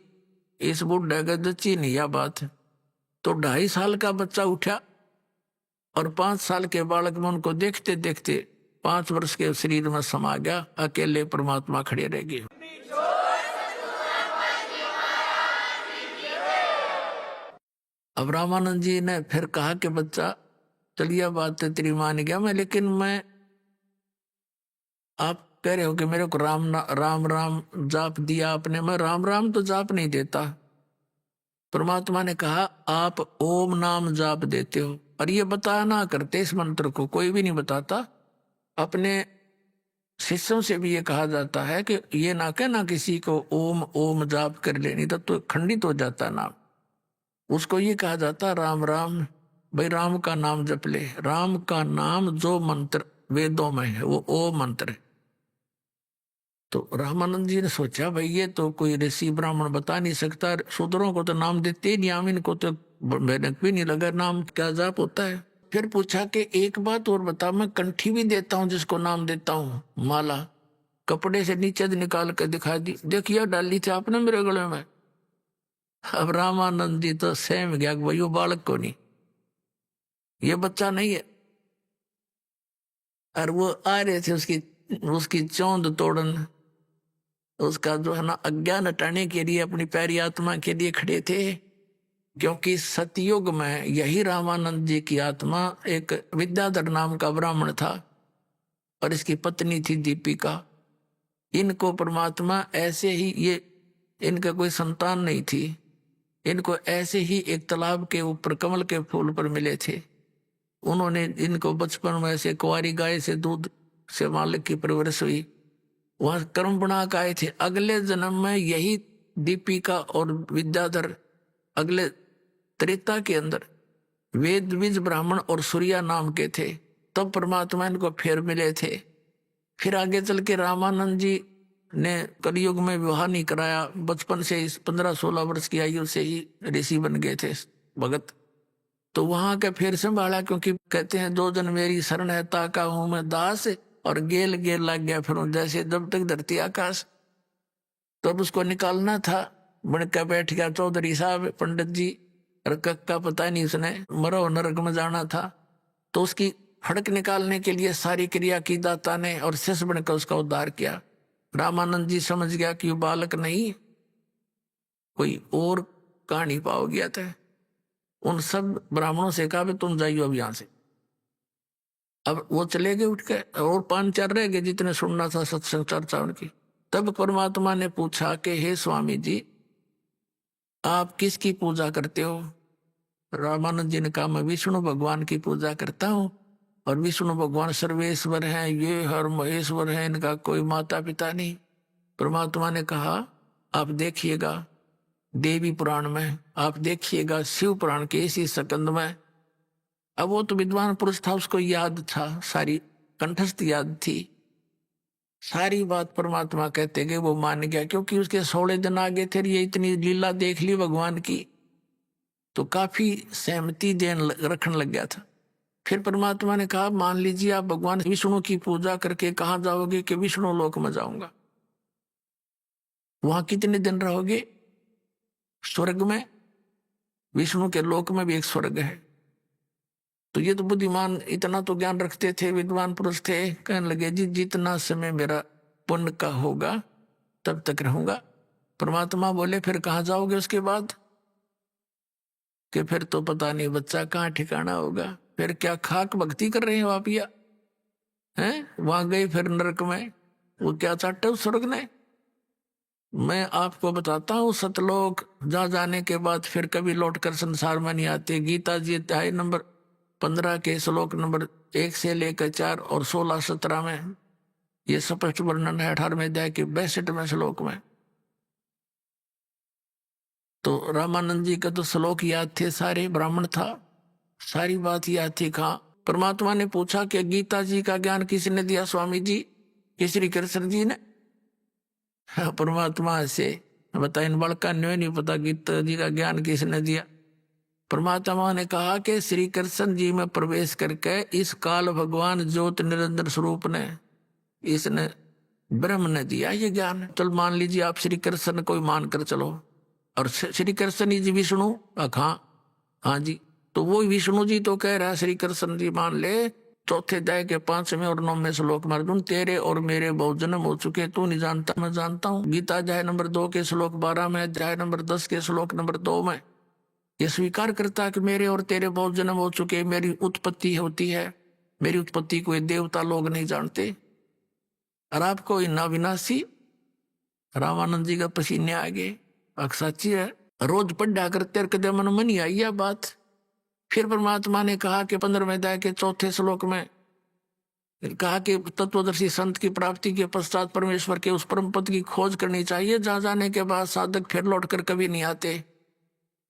S15: इस बुढ़े का जच्ची नहीं यह बात। तो 2.5 साल का बच्चा उठा, और 5 साल के बालक में उनको देखते देखते 5 वर्ष के शरीर में समा गया, अकेले परमात्मा खड़े रह गए। अब रामानंद जी ने फिर कहा कि बच्चा, चलिए बात तो तेरी मान गया मैं, लेकिन मैं, आप कह रहे हो कि मेरे को राम राम जाप दिया आपने, मैं राम राम तो जाप नहीं देता। परमात्मा ने कहा, आप ओम नाम जाप देते हो, और ये बताया ना करते, इस मंत्र को कोई भी नहीं बताता। अपने शिष्यों से भी ये कहा जाता है कि ये ना कहना किसी को ओम ओम जाप कर लेनी, तो खंडित हो जाता नाम। उसको ये कहा जाता राम राम, भाई राम का नाम जप ले। राम का नाम जो मंत्र वेदों में है वो ओम मंत्र है। तो रामानंद जी ने सोचा, भाई ये तो कोई ऋषि ब्राह्मण बता नहीं सकता, शूद्रों को तो नाम देते ही नहीं, हम इनको तो भनक भी नहीं लगा नाम क्या जाप होता है। फिर पूछा कि एक बात और बता, मैं कंठी भी देता हूँ जिसको नाम देता हूँ, माला कपड़े से नीचे निकाल कर दिखा दी, देखिए डाली थी आपने मेरे गले में। अब रामानंद जी तो सहम गया कि भाई वो बालक को नहीं, ये बच्चा नहीं है। और वो आ रहे थे उसकी चौंध तोड़न, उसका जो है ना अज्ञान हटाने के लिए, अपनी प्यारी आत्मा के लिए खड़े थे। क्योंकि सतयुग में यही रामानंद जी की आत्मा, एक विद्याधर नाम का ब्राह्मण था और इसकी पत्नी थी दीपिका। इनको परमात्मा ऐसे ही, ये इनका कोई संतान नहीं थी, इनको ऐसे ही एक तालाब के ऊपर कमल के फूल पर मिले थे। उन्होंने इनको बचपन में ऐसे कुंवारी गाय से दूध से मालिक की परवरिश हुई, वहां कर्म बना के आए थे। अगले जन्म में यही दीपिका और विद्याधर अगले त्रेता के अंदर वेद बीज ब्राह्मण और सूर्या नाम के थे। तब परमात्मा इनको फिर मिले थे। फिर आगे चल के रामानंद जी ने कलयुग में विवाह नहीं कराया, बचपन से 15-16 वर्ष की आयु से ही ऋषि बन गए थे भगत। तो वहां के फिर संभाला, क्योंकि कहते हैं 2 जन मेरी शरण है ताका हूं मैं दास, और गेल गेल लग गया फिर जैसे जब तक धरती आकाश। तो अब उसको निकालना था, बन के बैठ गया चौधरी साहब पंडित जी, और का पता नहीं उसने मरो नरक में जाना था। तो उसकी फड़क निकालने के लिए सारी क्रिया की दाता ने, और शिष्य बनकर उसका उद्धार किया। रामानंद जी समझ गया कि बालक नहीं, कोई और कहानी पाओ गया था। उन सब ब्राह्मणों से कहा भी तुम जाइयो अब यहां से। अब वो चले गए उठ के, और 5-4 रह गए जितने सुनना था सत्संग चर्चा उनकी। तब परमात्मा ने पूछा कि हे स्वामी जी, आप किसकी पूजा करते हो? रामानंद जी ने कहा मैं विष्णु भगवान की पूजा करता हूँ, और विष्णु भगवान सर्वेश्वर हैं, ये हर महेश्वर हैं, इनका कोई माता पिता नहीं। परमात्मा ने कहा आप देखिएगा देवी पुराण में, आप देखिएगा शिव पुराण के इसी सकंद में। अब वो तो विद्वान पुरुष था, उसको याद था, सारी कंठस्थ याद थी, सारी बात परमात्मा कहते गए, वो मान गया। क्योंकि उसके 16 दिन आगे थे, ये इतनी लीला देख ली भगवान की, तो काफी सहमति रखने लग गया था। फिर परमात्मा ने कहा मान लीजिए आप भगवान विष्णु की पूजा करके कहाँ जाओगे? कि विष्णु लोक में जाऊंगा। वहां कितने दिन रहोगे? स्वर्ग में, विष्णु के लोक में भी एक स्वर्ग है। तो ये तो बुद्धिमान इतना तो ज्ञान रखते थे, विद्वान पुरुष थे। कहने लगे जी जितना समय मेरा पुण्य का होगा तब तक रहूंगा। परमात्मा बोले फिर कहाँ जाओगे उसके बाद? कि फिर तो पता नहीं बच्चा कहाँ ठिकाना होगा। फिर क्या खाक भक्ति कर रहे हो आप या हैं? वहां गए फिर नरक में, वो क्या चाहते उस स्वर्ग ने? मैं आपको बताता हूँ, सतलोक जा जाने के बाद फिर कभी लौटकर संसार में नहीं आते। गीता जी अध्याय नंबर 15 के श्लोक नंबर 1 से लेकर 4 और 16-17 में ये स्पष्ट वर्णन है। 18वें अध्याय के 62वें श्लोक में। तो रामानंद जी का तो श्लोक याद थे, सारे ब्राह्मण था, सारी बात याद थी। कहा परमात्मा ने पूछा कि गीता जी का ज्ञान किसने दिया स्वामी जी? कि श्री कृष्ण जी ने। परमात्मा से बता, इन बड़का नहीं पता गीता जी का ज्ञान किसने दिया। परमात्मा ने कहा कि श्री कृष्ण जी में प्रवेश करके इस काल भगवान ज्योत निरंजन स्वरूप ने, इसने ब्रह्म ने दिया ये ज्ञान। चल मान लीजिए आप श्री कृष्ण को मान कर चलो, और श्री कृष्ण जी विष्णु? हाँ जी। तो वो विष्णु जी तो कह रहा है श्री कृष्ण जी मान ले। चौथे अध्याय के 5वें और 9वें श्लोक में अर्जुन तेरे और मेरे बहुत जन्म हो चुके, तू नहीं जानता मैं जानता हूँ। गीता अध्याय नंबर 2 के श्लोक 12 में, अध्याय नंबर 10 के श्लोक नंबर 2 में ये स्वीकार करता है कि मेरे और तेरे बहुत जन्म हो चुके, मेरी उत्पत्ति होती है, मेरी उत्पत्ति कोई देवता लोग नहीं जानते। और आपको अविनाशी रामानंद जी का पसीने आ गए। साची है, रोज पढ़ा करते कदे मन में नहीं आई बात। फिर परमात्मा ने कहा कि 15वें अध्याय के 4थे श्लोक में कहा कि तत्वदर्शी संत की प्राप्ति के पश्चात परमेश्वर के उस परम पद की खोज करनी चाहिए जहां जाने के बाद साधक फिर लौटकर कभी नहीं आते,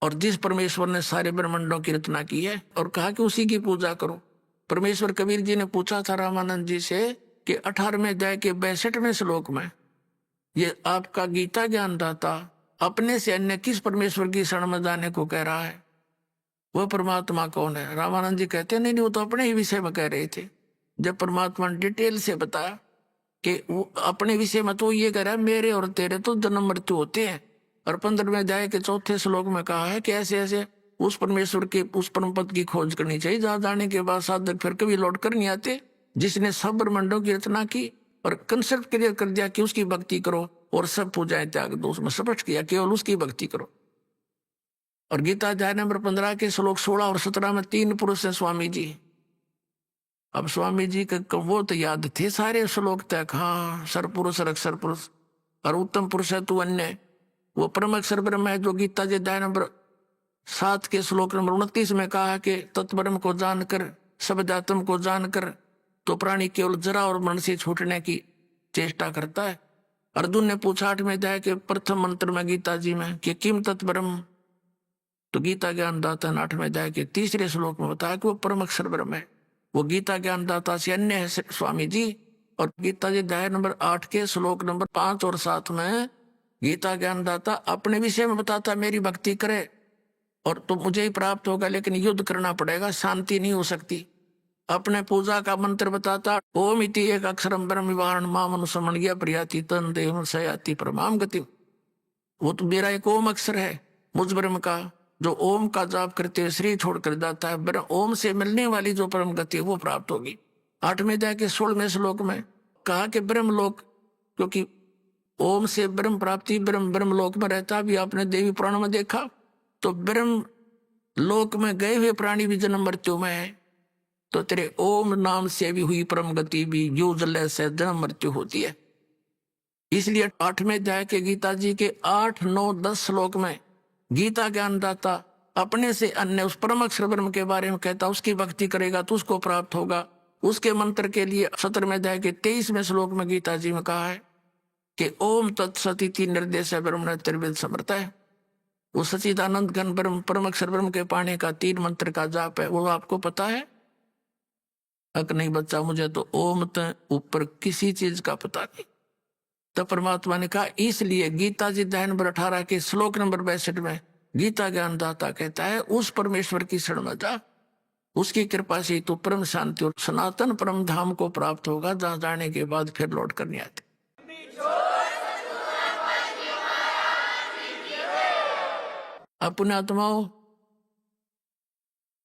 S15: और जिस परमेश्वर ने सारे ब्रह्मांडों की रचना की है, और कहा कि उसी की पूजा करो। परमेश्वर कबीर जी ने पूछा था रामानंद जी से कि 18वें अध्याय के 62वें श्लोक में ये आपका गीता ज्ञान दाता अपने से अन्य किस परमेश्वर की शरण में जाने को कह रहा है? वह परमात्मा कौन है? रामानंद जी कहते नहीं वो तो अपने ही विषय में कह रहे थे। जब परमात्मा ने डिटेल से बताया कि वो अपने विषय में तो ये कह रहा है मेरे और तेरे तो जन्म मृत्यु होते हैं, और 15वें अध्याय के 4थे श्लोक में कहा है कि ऐसे ऐसे उस परमेश्वर के उस परम पद की खोज करनी चाहिए जहां जाने के बाद साधक फिर कभी लौट कर नहीं आते। जिसने सब ब्रह्मांडों की रचना की और कंसेप्ट क्लियर कर दिया कि उसकी भक्ति करो और सब पूजाएं त्याग दो, उसमें स्पष्ट किया केवल उसकी भक्ति करो। और गीता अध्याय नंबर 15 के श्लोक 16 और 17 में 3 पुरुष है स्वामी जी। अब स्वामी जी का वो तो याद थे सारे श्लोक तक, हाँ, सरपुरुष और अक्षर पुरुष और उत्तम पुरुष है तू अन्य, वो परम अक्षर ब्रह्म है जो गीता जी अध्याय नंबर 7 के श्लोक नंबर 29 में कहा कि तत्ब्रह्म को जानकर शब्दात्म को जानकर तो प्राणी केवल जरा और मन से छूटने की चेष्टा करता है। अर्जुन ने पूछा 8वें अध्याय के प्रथम मंत्र में गीता जी में कि किम तत्ब्रह्म, तो गीता ज्ञानदाता ने 8वें अध्याय के 3रे श्लोक में बताया कि वो परम अक्षर ब्रह्म है, वो गीता ज्ञानदाता से अन्य है स्वामी जी। और गीता जी अध्याय नंबर 8 के श्लोक नंबर 5 और 7 में गीता ज्ञानदाता अपने विषय में बताता मेरी भक्ति करे और तो मुझे ही प्राप्त होगा, लेकिन युद्ध करना पड़ेगा, शांति नहीं हो सकती। अपने पूजा का मंत्र बताता ओम इति एक अक्षरम ब्रह्म विवाहन माम अनुसमण गया प्रियाति तन देव सयाति परमाम गति। वो तो मेरा एक ओम अक्षर है मुझ ब्रह्म का, जो ओम का जाप करते हुए शरीर छोड़कर जाता है, ओम से मिलने वाली जो परम गति है वो प्राप्त होगी। 8वें अध्याय के 16वें श्लोक में कहा कि ब्रह्म लोक, क्योंकि ओम से ब्रह्म प्राप्ति ब्रह्म लोक में रहता भी आपने देवी पुराण में देखा, तो ब्रह्म लोक में गए हुए प्राणी भी जन्म मृत्यु में है, तो तेरे ओम नाम से भी हुई परम गति भी यूजलेस से जन्म मृत्यु होती है। इसलिए 8वें अध्याय के गीता जी के 8, 9, 10 श्लोक में गीता ज्ञानदाता अपने से अन्य उस परम अक्षर ब्रह्म के बारे में कहता, उसकी भक्ति करेगा तो उसको प्राप्त होगा। उसके मंत्र के लिए 17वें अध्याय के 23वें श्लोक में गीता जी में कहा है कि ओम तत्सती निर्देश ब्रह्म त्रिविध समर्थ है। वो सचिदानंद घन ब्रह्म परम अक्षर ब्रह्म के पाने का 3 मंत्र का जाप है, वो आपको पता है? अक नहीं बच्चा, मुझे तो ओम त ऊपर किसी चीज का पता नहीं। तब परमात्मा ने कहा, इसलिए गीता जी अध्याय नंबर 18 के श्लोक नंबर 62 में गीता ज्ञानदाता कहता है उस परमेश्वर की शरण में जा, उसकी कृपा से तो परम शांति और सनातन परम धाम को प्राप्त होगा, जहां जाने के बाद फिर लौट कर नहीं आते। अपने आत्माओं,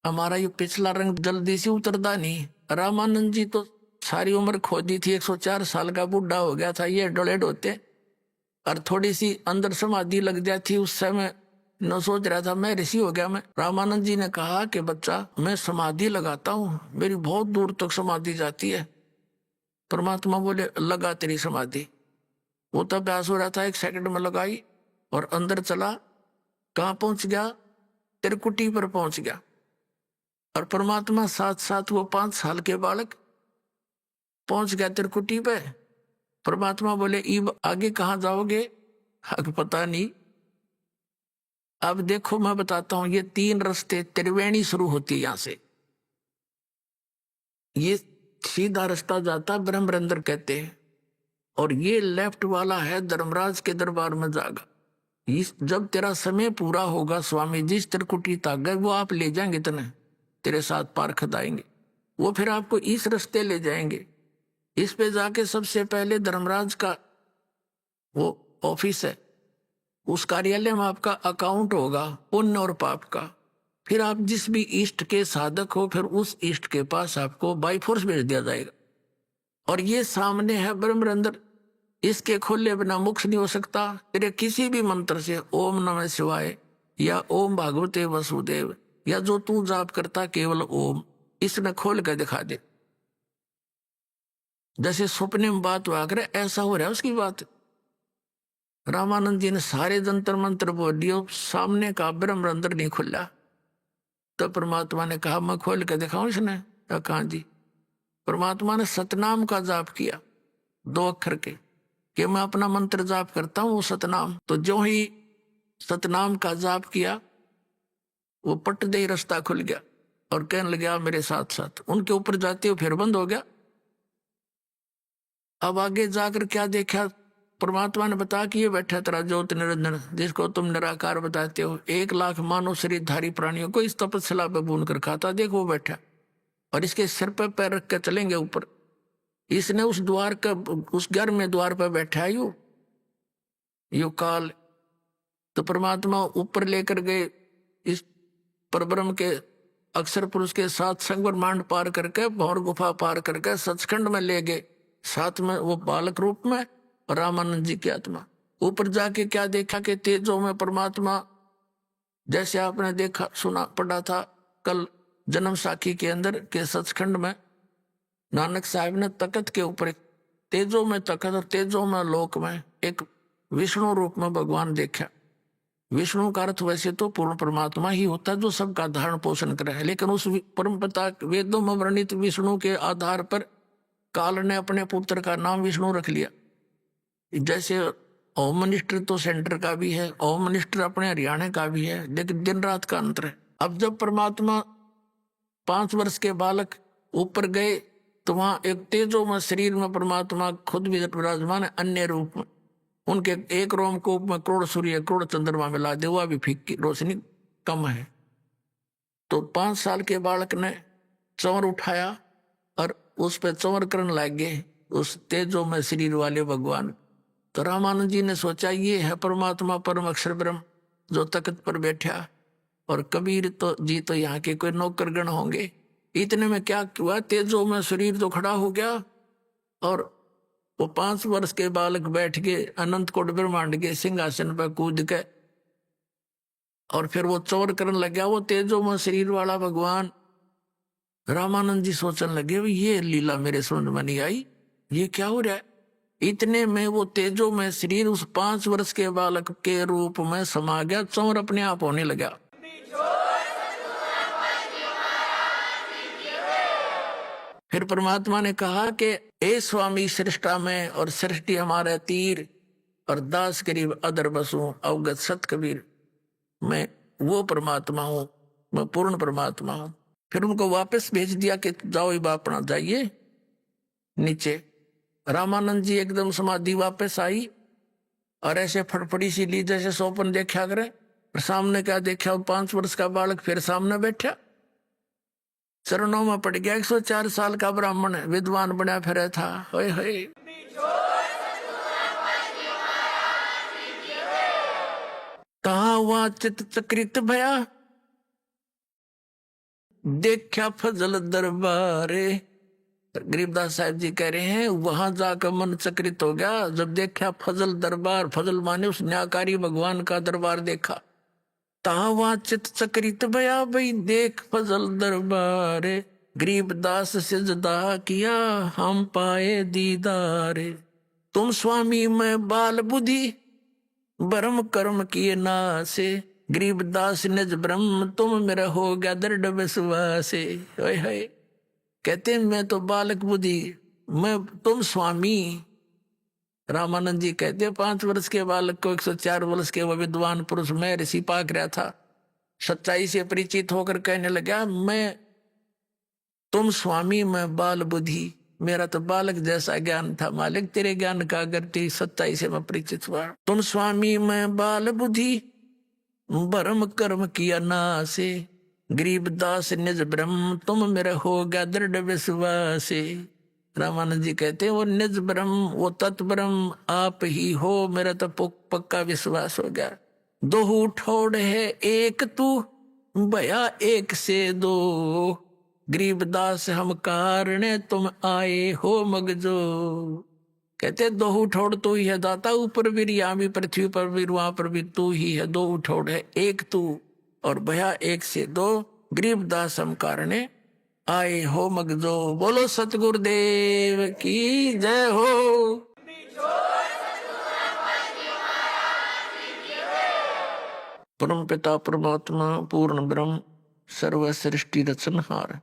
S15: हमारा ये पिछला रंग जल्दी से उतरता नहीं। रामानंद जी तो सारी उम्र खोदी थी, 104 साल का बूढ़ा हो गया था, ये डोलेड होते और थोड़ी सी अंदर समाधि लग जाती, उस समय न सोच रहा था मैं ऋषि हो गया मैं। रामानंद जी ने कहा कि बच्चा मैं समाधि लगाता हूँ, मेरी बहुत दूर तक समाधि जाती है। परमात्मा बोले लगा तेरी समाधि। वो तो अभ्यास हो रहा था, 1 सेकंड में लगाई और अंदर चला। कहाँ पहुंच गया? त्रिकुटी पर पहुंच गया। और परमात्मा साथ साथ वो 5 साल के बालक पहुंच गया त्रिकुटी पे। परमात्मा बोले अब आगे कहाँ जाओगे? आगे पता नहीं। अब देखो मैं बताता हूं, ये 3 रास्ते, त्रिवेणी शुरू होती है यहां से। ये सीधा रास्ता जाता ब्रह्मरंध्र कहते हैं, और ये लेफ्ट वाला है धर्मराज के दरबार में जागा। जब तेरा समय पूरा होगा स्वामी जिस त्रिकुटी तक गए वो आप ले जाएंगे, तेरे साथ पार्षद आएंगे, वो फिर आपको इस रास्ते ले जाएंगे। इस पे जाके सबसे पहले धर्मराज का वो ऑफिस है, उस कार्यालय में आपका अकाउंट होगा पुण्य और पाप का। फिर आप जिस भी इष्ट के साधक हो, फिर उस इष्ट के पास आपको बाई फोर्स भेज दिया जाएगा। और ये सामने है ब्रह्मरंध्र, इसके खोले बिना मोक्ष नहीं हो सकता। तेरे किसी भी मंत्र से ओम नमः शिवाय या ओम भागवते वसुदेव या जो तू जाप करता केवल ओम, इसने खोल कर दिखा दे। जैसे सपने में बात हुआ करे ऐसा हो रहा है उसकी बात। रामानंद जी ने सारे जंतर मंत्र बोल दिए, सामने का ब्रह्मरंध्र नहीं खुला। तो परमात्मा ने कहा मैं खोल के दिखाऊं? इसने कहा जी। परमात्मा ने सतनाम का जाप किया 2 अक्षर के, कि मैं अपना मंत्र जाप करता हूं वो सतनाम। तो जो ही सतनाम का जाप किया वो पट दे रास्ता खुल गया और कहने लगा मेरे साथ साथ। उनके ऊपर जाते हुए फिर बंद हो गया। अब आगे जाकर क्या देखा? परमात्मा ने बताया कि ये बैठा तेरा ज्योत निरंजन, जिसको तुम निराकार बताते हो, 1 लाख मानव शरीरधारी प्राणियों को इस तपस्या पे भून कर खाता। देखो वो बैठा और इसके सिर पे पैर रख के चलेंगे ऊपर। इसने उस द्वार का, उस घर में द्वार पर बैठा है यू काल। तो परमात्मा ऊपर लेकर गए इस परब्रह्म के अक्षर पुरुष के साथ संग ब्रह्मांड पार करके भौर गुफा पार करके सचखंड में ले गए, साथ में वो बालक रूप में और रामानंद जी की आत्मा। ऊपर जाके क्या देखा कि तेजों में परमात्मा, जैसे आपने देखा सुना पढ़ा था कल जन्म साखी के अंदर के सचखंड में नानक साहब ने तखत के ऊपर तेजों में तखत और तेजों में लोक में एक विष्णु रूप में भगवान देखा। विष्णु का अर्थ वैसे तो पूर्ण परमात्मा ही होता है जो सबका धारण पोषण करे है, लेकिन उस परम पिता वेदों में वर्णित विष्णु के आधार पर काल ने अपने पुत्र का नाम विष्णु रख लिया। जैसे होम मिनिस्टर तो सेंटर का भी है, होम मिनिस्टर अपने हरियाणा का भी है, लेकिन दिन रात का अंतर है। अब जब परमात्मा 5 वर्ष के बालक ऊपर गए तो वहां एक तेजो में शरीर में परमात्मा खुद भी विराजमान है, अन्य रूप में। उनके एक रोमकूप में करोड़ सूर्य करोड़ चंद्रमा मिला दे, हुआ भी फीकी रोशनी कम है। तो 5 साल के बालक ने चंवर उठाया और उस पर चंवर करने लग गए उस तेजो में शरीर वाले भगवान। तो रामानंद जी ने सोचा ये है परमात्मा परम अक्षर ब्रह्म जो तख्त पर बैठा, और कबीर तो जी तो यहाँ के कोई नौकरगण होंगे। इतने में क्या हुआ, तेजो में शरीर तो खड़ा हो गया और वो 5 वर्ष के बालक बैठ के अनंत कोट ब्रह्मांड के सिंहासन पर कूद के और फिर वो चौर करने लग गया वो तेजो में शरीर वाला भगवान। रामानंद जी सोचने लगे ये लीला मेरे समझ में नहीं आई, ये क्या हो रहा है। इतने में वो तेजो में शरीर उस 5 वर्ष के बालक के रूप में समा गया, चौर अपने आप होने लगा। फिर परमात्मा ने कहा कि ए स्वामी सृष्टा में और सृष्टि हमारे तीर और दास गरीब अदर बसू अवगत सत कबीर, मैं वो परमात्मा हूं, मैं पूर्ण परमात्मा हूं। फिर उनको वापस भेज दिया कि जाओ ये अपना जाइए नीचे। रामानंद जी एकदम समाधि वापस आई और ऐसे फटफड़ी सी ली जैसे सोपन देखा करे, सामने क्या देखा, 5 वर्ष का बालक फिर सामने बैठा, चरणों में पड़ गया। 104 साल का ब्राह्मण विद्वान बना फिर था। होए होए कहा हुआ चित चक्रित भया, देखा फजल दरबारे। गरीबदास साहब जी कह रहे हैं वहां जाकर मन चक्रित हो गया जब देखा फजल दरबार। फजल माने उस न्यायकारी भगवान का दरबार देखा। तहा वहां चित चक्रित भया, भाई देख फजल दरबारे। गरीबदास सिजदा किया हम पाए दीदारे। तुम स्वामी में बाल बुद्धि ब्रह्म कर्म किए नासे। गरीबदास निज ब्रह्म तुम मेरा हो गया दृढ़ विश्वासे। कहते मैं तो बालक बुद्धि, मैं तुम स्वामी। रामानंद जी कहते 5 वर्ष के बालक को 104 वर्ष के वो विद्वान पुरुष मैं ऋषि पाक रहा था, सच्चाई से परिचित होकर कहने लगा मैं तुम स्वामी मैं बाल बुद्धि। मेरा तो बालक जैसा ज्ञान था मालिक, तेरे ज्ञान का अगर तेरी सच्चाई से मैं परिचित हुआ। तुम स्वामी मैं बाल बुद्धि ब्रह्म कर्म किया नासे। गरीबदास निज ब्रह्म तुम मेरा हो गया दृढ़ विश्वासे। रामानंद जी कहते हैं वो निज ब्रह्म वो तत् ब्रह्म आप ही हो, मेरा तो पक्का विश्वास हो गया। दो ठोड़ है एक तू भया एक से दो। गरीबदास हम कारण तुम आए हो मगजो। कहते दो ठोड़ तू ही है दाता, ऊपर भी यहाँ भी पृथ्वी पर भी वहां पर भी तू ही है। दो ठोड़ है एक तू और भया एक से दो। गरीबदास हम कारण आए हो मगजो। बोलो सतगुरुदेव की जय हो। परम पिता परमात्मा पूर्ण ब्रह्म सर्व सृष्टि रचनहार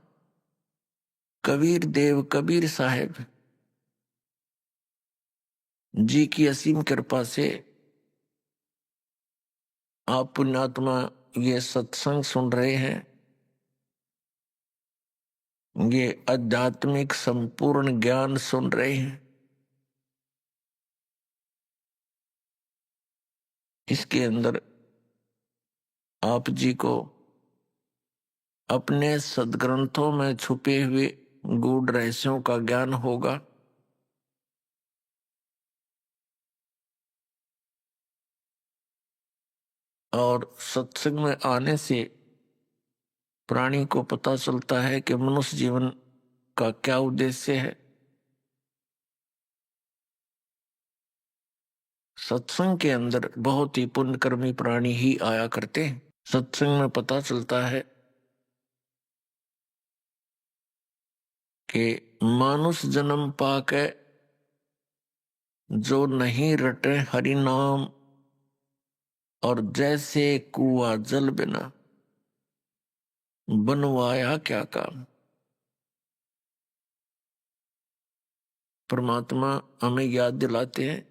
S15: कबीर देव कबीर साहेब जी की असीम कृपा से आप पुण्यात्मा ये सत्संग सुन रहे हैं। ये आध्यात्मिक संपूर्ण ज्ञान सुन रहे हैं। इसके अंदर आप जी को अपने सदग्रंथों में छुपे हुए गूढ़ रहस्यों का ज्ञान होगा। और सत्संग में आने से प्राणी को पता चलता है कि मनुष्य जीवन का क्या उद्देश्य है। सत्संग के अंदर बहुत ही पुण्यकर्मी प्राणी ही आया करते हैं। सत्संग में पता चलता है कि मानुष जन्म पाके जो नहीं रटे हरि नाम, और जैसे कुआ जल बिना बनवाया क्या काम। परमात्मा हमें याद दिलाते हैं,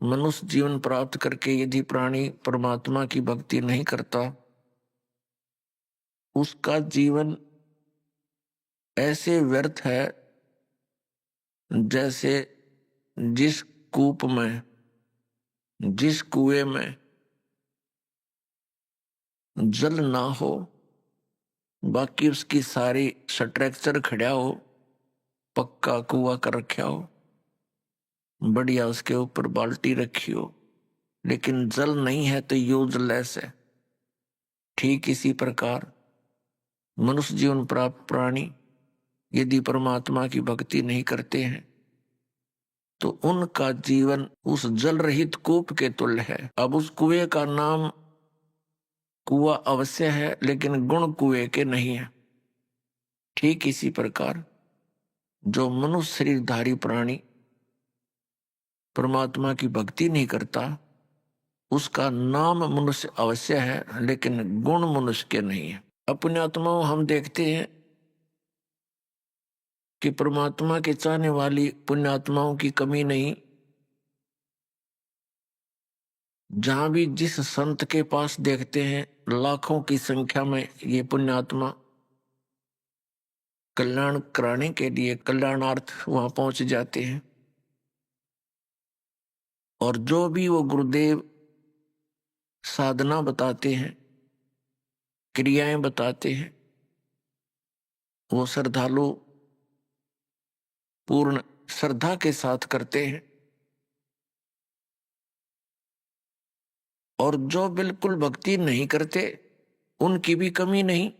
S15: मनुष्य जीवन प्राप्त करके यदि प्राणी परमात्मा की भक्ति नहीं करता, उसका जीवन ऐसे व्यर्थ है जैसे जिस कूप में, जिस कुएं में जल ना हो, बाकी उसकी सारी स्ट्रक्चर खड़ा हो, पक्का कुआ कर रखा हो, बढ़िया उसके ऊपर बाल्टी रखी हो, लेकिन जल नहीं है तो यूजलेस है। ठीक इसी प्रकार मनुष्य जीवन प्राप्त प्राणी यदि परमात्मा की भक्ति नहीं करते हैं तो उनका जीवन उस जल रहित कूप के तुल्य है। अब उस कुएं का नाम कुआ अवश्य है, लेकिन गुण कुएं के नहीं है। ठीक इसी प्रकार जो मनुष्य शरीरधारी प्राणी परमात्मा की भक्ति नहीं करता, उसका नाम मनुष्य अवश्य है, लेकिन गुण मनुष्य के नहीं है। अपने आत्माओं हम देखते हैं कि परमात्मा के चाहने वाली पुण्यात्माओं की कमी नहीं। जहां भी जिस संत के पास देखते हैं लाखों की संख्या में ये पुण्यात्मा कल्याण कराने के लिए कल्याणार्थ वहां पहुंच जाते हैं। और जो भी वो गुरुदेव साधना बताते हैं, क्रियाएं बताते हैं, वो श्रद्धालु पूर्ण श्रद्धा के साथ करते हैं। और जो बिल्कुल भक्ति नहीं करते उनकी भी कमी नहीं।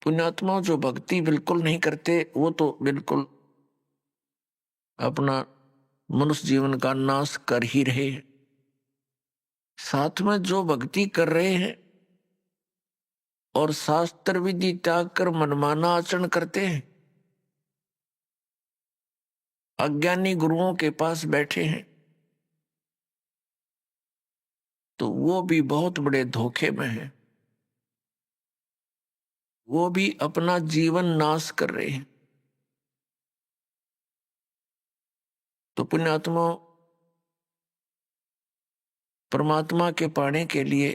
S15: पुण्यात्मा जो भक्ति बिल्कुल नहीं करते वो तो बिल्कुल अपना मनुष्य जीवन का नाश कर ही रहे हैं। साथ में जो भक्ति कर रहे हैं और शास्त्र विधि त्याग कर मनमाना आचरण करते हैं, अज्ञानी गुरुओं के पास बैठे हैं, तो वो भी बहुत बड़े धोखे में हैं। वो भी अपना जीवन नाश कर रहे हैं। तो पुण्यात्मा परमात्मा के पाने के लिए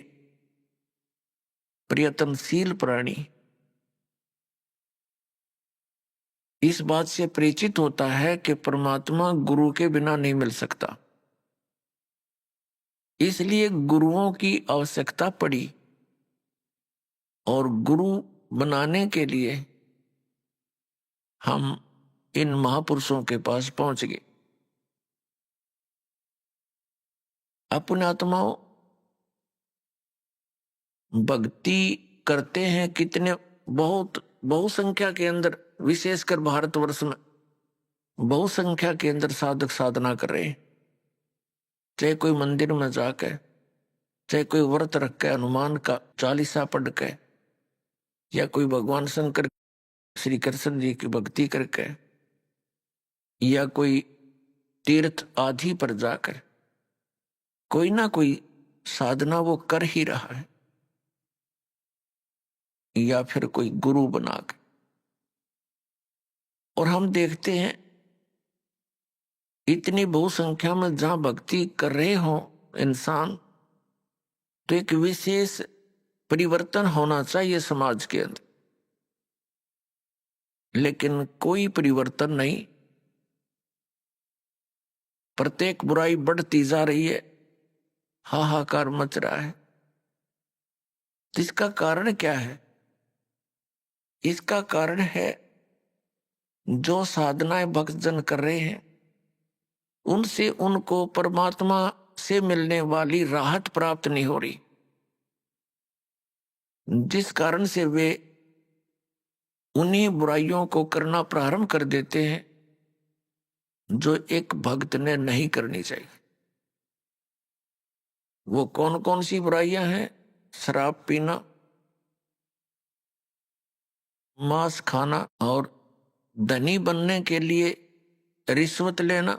S15: प्रयत्नशील प्राणी इस बात से परिचित होता है कि परमात्मा गुरु के बिना नहीं मिल सकता, इसलिए गुरुओं की आवश्यकता पड़ी और गुरु बनाने के लिए हम इन महापुरुषों के पास पहुंच गए। अपने आत्माओं भक्ति करते हैं कितने, बहुत बहुसंख्या के अंदर, विशेषकर भारतवर्ष में बहुसंख्या के अंदर साधक साधना कर रहे हैं। चाहे कोई मंदिर में जाकर, चाहे कोई व्रत रख के हनुमान का चालीसा पढ़ के, या कोई भगवान शंकर श्री कृष्ण जी की भक्ति करके, या कोई तीर्थ आदि पर जाकर कोई ना कोई साधना वो कर ही रहा है, या फिर कोई गुरु बनाकर। और हम देखते हैं इतनी बहुसंख्या में जहां भक्ति कर रहे हो इंसान, तो एक विशेष परिवर्तन होना चाहिए समाज के अंदर, लेकिन कोई परिवर्तन नहीं। प्रत्येक बुराई बढ़ती जा रही है, हाहाकार मच रहा है। इसका कारण क्या है? इसका कारण है जो साधनाएं भक्तजन कर रहे हैं उनसे उनको परमात्मा से मिलने वाली राहत प्राप्त नहीं हो रही। जिस कारण से वे उन्हीं बुराइयों को करना प्रारंभ कर देते हैं जो एक भक्त ने नहीं करनी चाहिए। वो कौन कौन सी बुराइयां हैं? शराब पीना, मांस खाना और धनी बनने के लिए रिश्वत लेना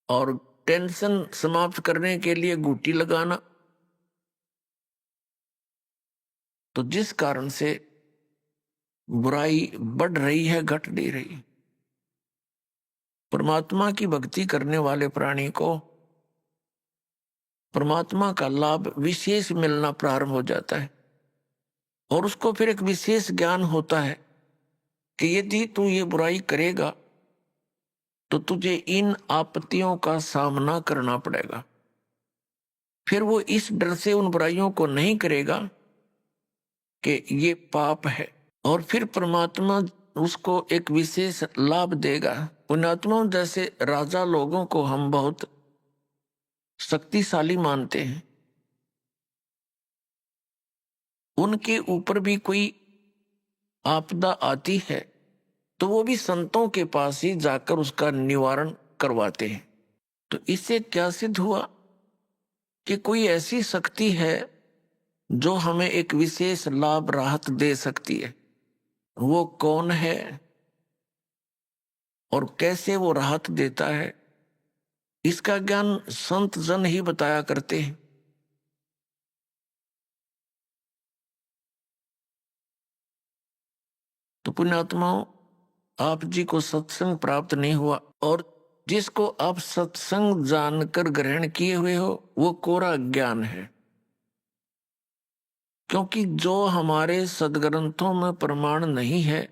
S15: और टेंशन समाप्त करने के लिए गुटी लगाना। तो जिस कारण से बुराई बढ़ रही है, घट नहीं रही। परमात्मा की भक्ति करने वाले प्राणी को परमात्मा का लाभ विशेष मिलना प्रारंभ हो जाता है और उसको फिर एक विशेष ज्ञान होता है कि यदि तू ये बुराई करेगा तो तुझे इन आपत्तियों का सामना करना पड़ेगा। फिर वो इस डर से उन बुराइयों को नहीं करेगा कि ये पाप है, और फिर परमात्मा उसको एक विशेष लाभ देगा। पुण्यात्माओं जैसे राजा लोगों को हम बहुत शक्तिशाली मानते हैं, उनके ऊपर भी कोई आपदा आती है तो वो भी संतों के पास ही जाकर उसका निवारण करवाते हैं। तो इससे क्या सिद्ध हुआ कि कोई ऐसी शक्ति है जो हमें एक विशेष लाभ राहत दे सकती है। वो कौन है और कैसे वो राहत देता है, इसका ज्ञान संत जन ही बताया करते हैं। तो पुण्यात्माओं, आप जी को सत्संग प्राप्त नहीं हुआ और जिसको आप सत्संग जानकर ग्रहण किए हुए हो वो कोरा ज्ञान है। क्योंकि जो हमारे सदग्रंथों में प्रमाण नहीं है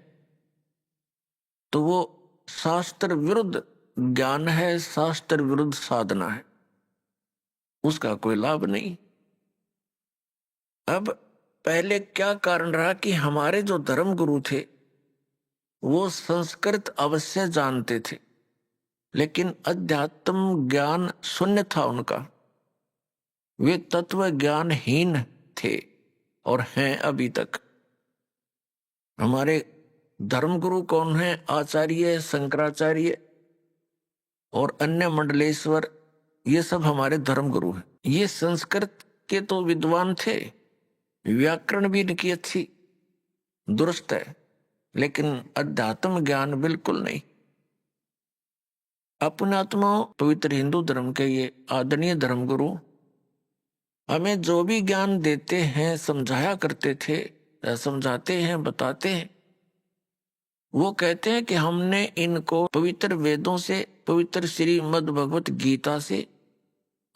S15: तो वो शास्त्र विरुद्ध ज्ञान है, शास्त्र विरुद्ध साधना है, उसका कोई लाभ नहीं। अब पहले क्या कारण रहा कि हमारे जो धर्म गुरु थे वो संस्कृत अवश्य जानते थे, लेकिन अध्यात्म ज्ञान शून्य था उनका। वे तत्व ज्ञानहीन थे और हैं अभी तक। हमारे धर्मगुरु कौन है? आचार्य, शंकराचार्य और अन्य मंडलेश्वर, ये सब हमारे धर्मगुरु हैं। ये संस्कृत के तो विद्वान थे, व्याकरण भी इनकी अच्छी दुरुस्त है, लेकिन अध्यात्म ज्ञान बिल्कुल नहीं। अपने आत्माओं, पवित्र हिंदू धर्म के ये आदरणीय धर्मगुरु हमें जो भी ज्ञान देते हैं, समझाया करते थे, समझाते हैं, बताते हैं, वो कहते हैं कि हमने इनको पवित्र वेदों से, पवित्र श्रीमद् भगवत गीता से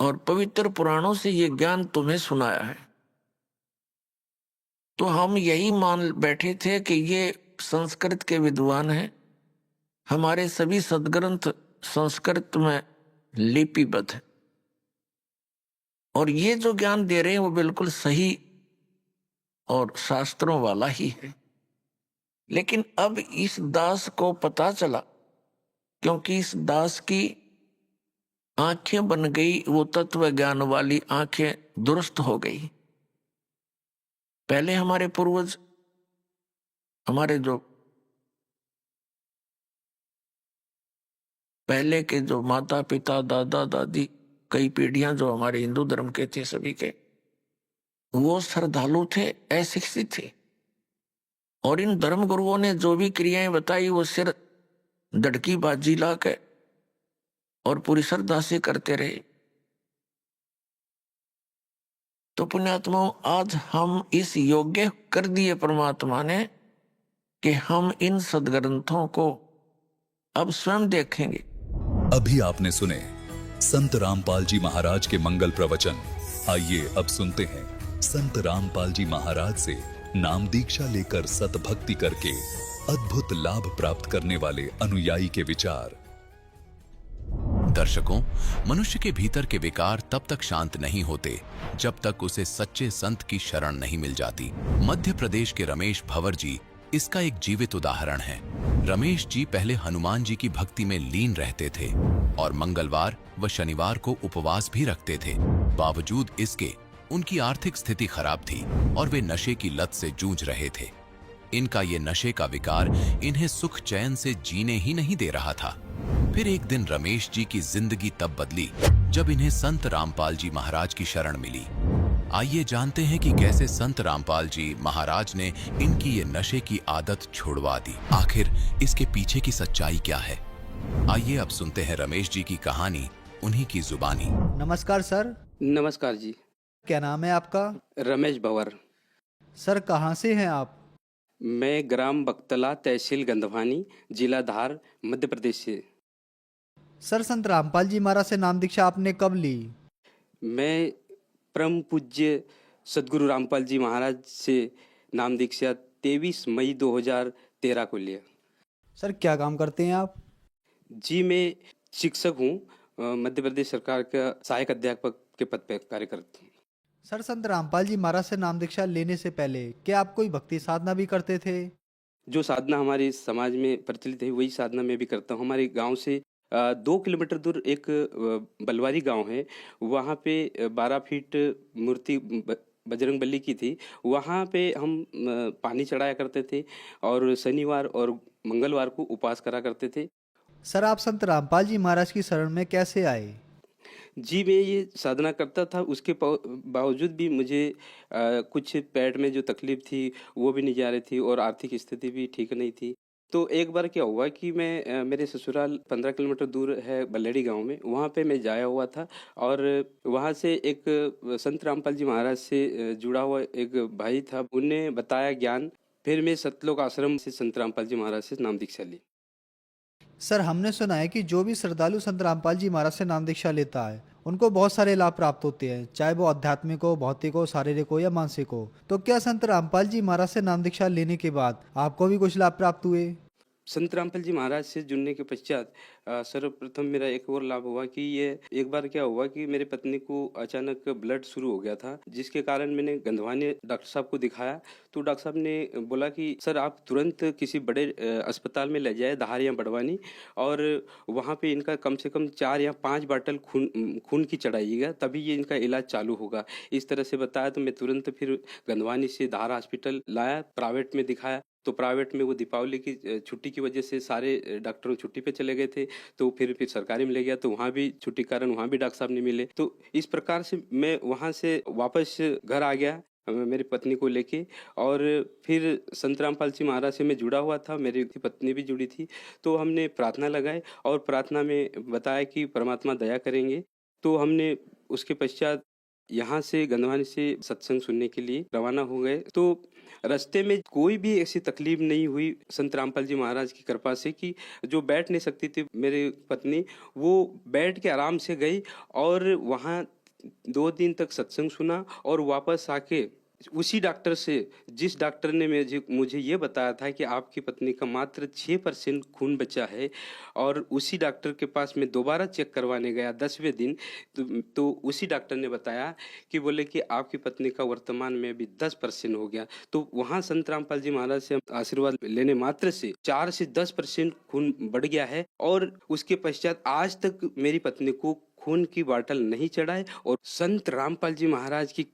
S15: और पवित्र पुराणों से ये ज्ञान तुम्हें सुनाया है। तो हम यही मान बैठे थे कि ये संस्कृत के विद्वान हैं, हमारे सभी सदग्रंथ संस्कृत में लिपिबद्ध है और ये जो ज्ञान दे रहे हैं वो बिल्कुल सही और शास्त्रों वाला ही है। लेकिन अब इस दास को पता चला, क्योंकि इस दास की आंखें बन गई, वो तत्व ज्ञान वाली आंखें दुरुस्त हो गई। पहले हमारे पूर्वज, हमारे जो पहले के जो माता पिता, दादा दादी, कई पीढ़ियां जो हमारे हिंदू धर्म के थे, सभी के वो श्रद्धालु थे, अशिक्षित थे, और इन धर्म गुरुओं ने जो भी क्रियाएं बताई वो सिर धड़की बाजी ला के और पूरी श्रद्धा से करते रहे। तो पुण्यात्माओं, आज हम इस योग्य कर दिए परमात्मा ने कि हम इन सदग्रंथों को अब स्वयं देखेंगे।
S14: अभी आपने सुने संत रामपाल जी महाराज के मंगल प्रवचन। आइए अब सुनते हैं संत रामपाल जी महाराज से नाम दीक्षा लेकर सतभक्ति करके अद्भुत लाभ प्राप्त करने वाले अनुयायी के विचार।
S11: दर्शकों, मनुष्य के भीतर के विकार तब तक शांत नहीं होते जब तक उसे सच्चे संत की शरण नहीं मिल जाती। मध्य प्रदेश के रमेश भंवर जी इसका एक जीवित उदाहरण है। रमेश जी पहले हनुमान जी की भक्ति में लीन रहते थे और मंगलवार व शनिवार को उपवास भी रखते थे। बावजूद इसके उनकी आर्थिक स्थिति खराब थी और वे नशे की लत से जूझ रहे थे। इनका ये नशे का विकार इन्हें सुख चैन से जीने ही नहीं दे रहा था। फिर एक दिन रमेश जी की जिंदगी तब बदली जब इन्हें संत रामपाल जी महाराज की शरण मिली। आइए जानते हैं कि कैसे संत रामपाल जी महाराज ने इनकी ये नशे की आदत छुड़वा दी। आखिर इसके पीछे की सच्चाई क्या है? आइए अब सुनते हैं रमेश जी की कहानी उन्हीं की जुबानी।
S16: नमस्कार सर।
S17: नमस्कार जी।
S16: क्या नाम है आपका?
S17: रमेश भंवर।
S16: सर कहाँ से हैं आप?
S17: मैं ग्राम बख्तला, तहसील गंधवानी, जिला धार, मध्य प्रदेश से।
S16: सर संत रामपाल जी महाराज से नाम दीक्षा आपने कब ली?
S17: मैं परम पूज्य सदगुरु रामपाल जी महाराज से नाम दीक्षा 23 मई 2013 को लिया।
S16: सर क्या काम करते हैं आप?
S17: जी मैं शिक्षक हूँ, मध्य प्रदेश सरकार का सहायक अध्यापक के पद पर कार्य करता हूँ।
S16: सर संत रामपाल जी महाराज से नाम दीक्षा लेने से पहले क्या आप कोई भक्ति साधना भी करते थे?
S17: जो साधना हमारे समाज में प्रचलित है वही साधना मैं भी करता हूँ। हमारे गांव से 2 किलोमीटर दूर एक बलवारी गांव है, वहाँ पे 12 फीट मूर्ति बजरंग बली की थी। वहाँ पे हम पानी चढ़ाया करते थे और शनिवार और मंगलवार को उपवास करा करते थे।
S16: सर आप संत रामपाल जी महाराज की शरण में कैसे आए?
S17: जी मैं ये साधना करता था, उसके बावजूद भी मुझे कुछ पेट में जो तकलीफ थी वो भी नहीं जा रही थी और आर्थिक स्थिति भी ठीक नहीं थी। तो एक बार क्या हुआ कि मैं मेरे ससुराल 15 किलोमीटर दूर है बल्लेड़ी गांव में, वहाँ पे मैं जाया हुआ था और वहाँ से एक संत रामपाल जी महाराज से जुड़ा हुआ एक भाई था, उनने बताया ज्ञान। फिर मैं सतलोक आश्रम से संत रामपाल जी महाराज से नाम दीक्षा ली।
S16: सर हमने सुना है कि जो भी श्रद्धालु संत रामपाल जी महाराज से नाम दीक्षा लेता है उनको बहुत सारे लाभ प्राप्त होते हैं, चाहे वो आध्यात्मिक हो, भौतिक हो, शारीरिक हो या मानसिक हो। तो क्या संत रामपाल जी महाराज से नाम दीक्षा लेने के बाद आपको भी कुछ लाभ प्राप्त हुए?
S17: संत रामपाल जी महाराज से जुड़ने के पश्चात सर्वप्रथम मेरा एक और लाभ हुआ कि ये एक बार क्या हुआ कि मेरी पत्नी को अचानक ब्लड शुरू हो गया था, जिसके कारण मैंने गंधवानी डॉक्टर साहब को दिखाया। तो डॉक्टर साहब ने बोला कि सर आप तुरंत किसी बड़े अस्पताल में ले जाए, धार या बड़वानी, और वहाँ पे इनका कम से कम 4 या 5 बाटल खून की चढ़ाइएगा, तभी ये इनका इलाज चालू होगा। इस तरह से बताया तो मैं तुरंत फिर गंधवानी से धार हॉस्पिटल लाया, प्राइवेट में दिखाया। तो प्राइवेट में वो दीपावली की छुट्टी की वजह से सारे डॉक्टर छुट्टी पे चले गए थे, तो फिर सरकारी में ले गया, तो वहाँ भी छुट्टी कारण वहाँ भी डॉक्टर साहब नहीं मिले। तो इस प्रकार से मैं वहाँ से वापस घर आ गया मेरी पत्नी को लेके, और फिर संत रामपाल जी महाराज से मैं जुड़ा हुआ था, मेरी पत्नी भी जुड़ी थी। तो हमने प्रार्थना लगाई और प्रार्थना में बताया कि परमात्मा दया करेंगे। तो हमने उसके पश्चात यहाँ से गंधवानी से सत्संग सुनने के लिए रवाना हो गए। तो रास्ते में कोई भी ऐसी तकलीफ नहीं हुई संत रामपाल जी महाराज की कृपा से, कि जो बैठ नहीं सकती थी मेरी पत्नी, वो बैठ के आराम से गई और वहाँ 2 दिन तक सत्संग सुना और वापस आके उसी डॉक्टर से, जिस डॉक्टर ने मुझे ये बताया था कि आपकी पत्नी का मात्र 6% खून बचा है, और उसी डॉक्टर के पास मैं दोबारा चेक करवाने गया 10वें दिन, तो उसी डॉक्टर ने बताया कि बोले कि आपकी पत्नी का वर्तमान में भी 10% हो गया। तो वहाँ संत रामपाल जी महाराज से आशीर्वाद लेने मात्र से 4 से 10% खून बढ़ गया है, और उसके पश्चात आज तक मेरी पत्नी को खून की बाटल नहीं चढ़ाए, और संत रामपाल जी महाराज की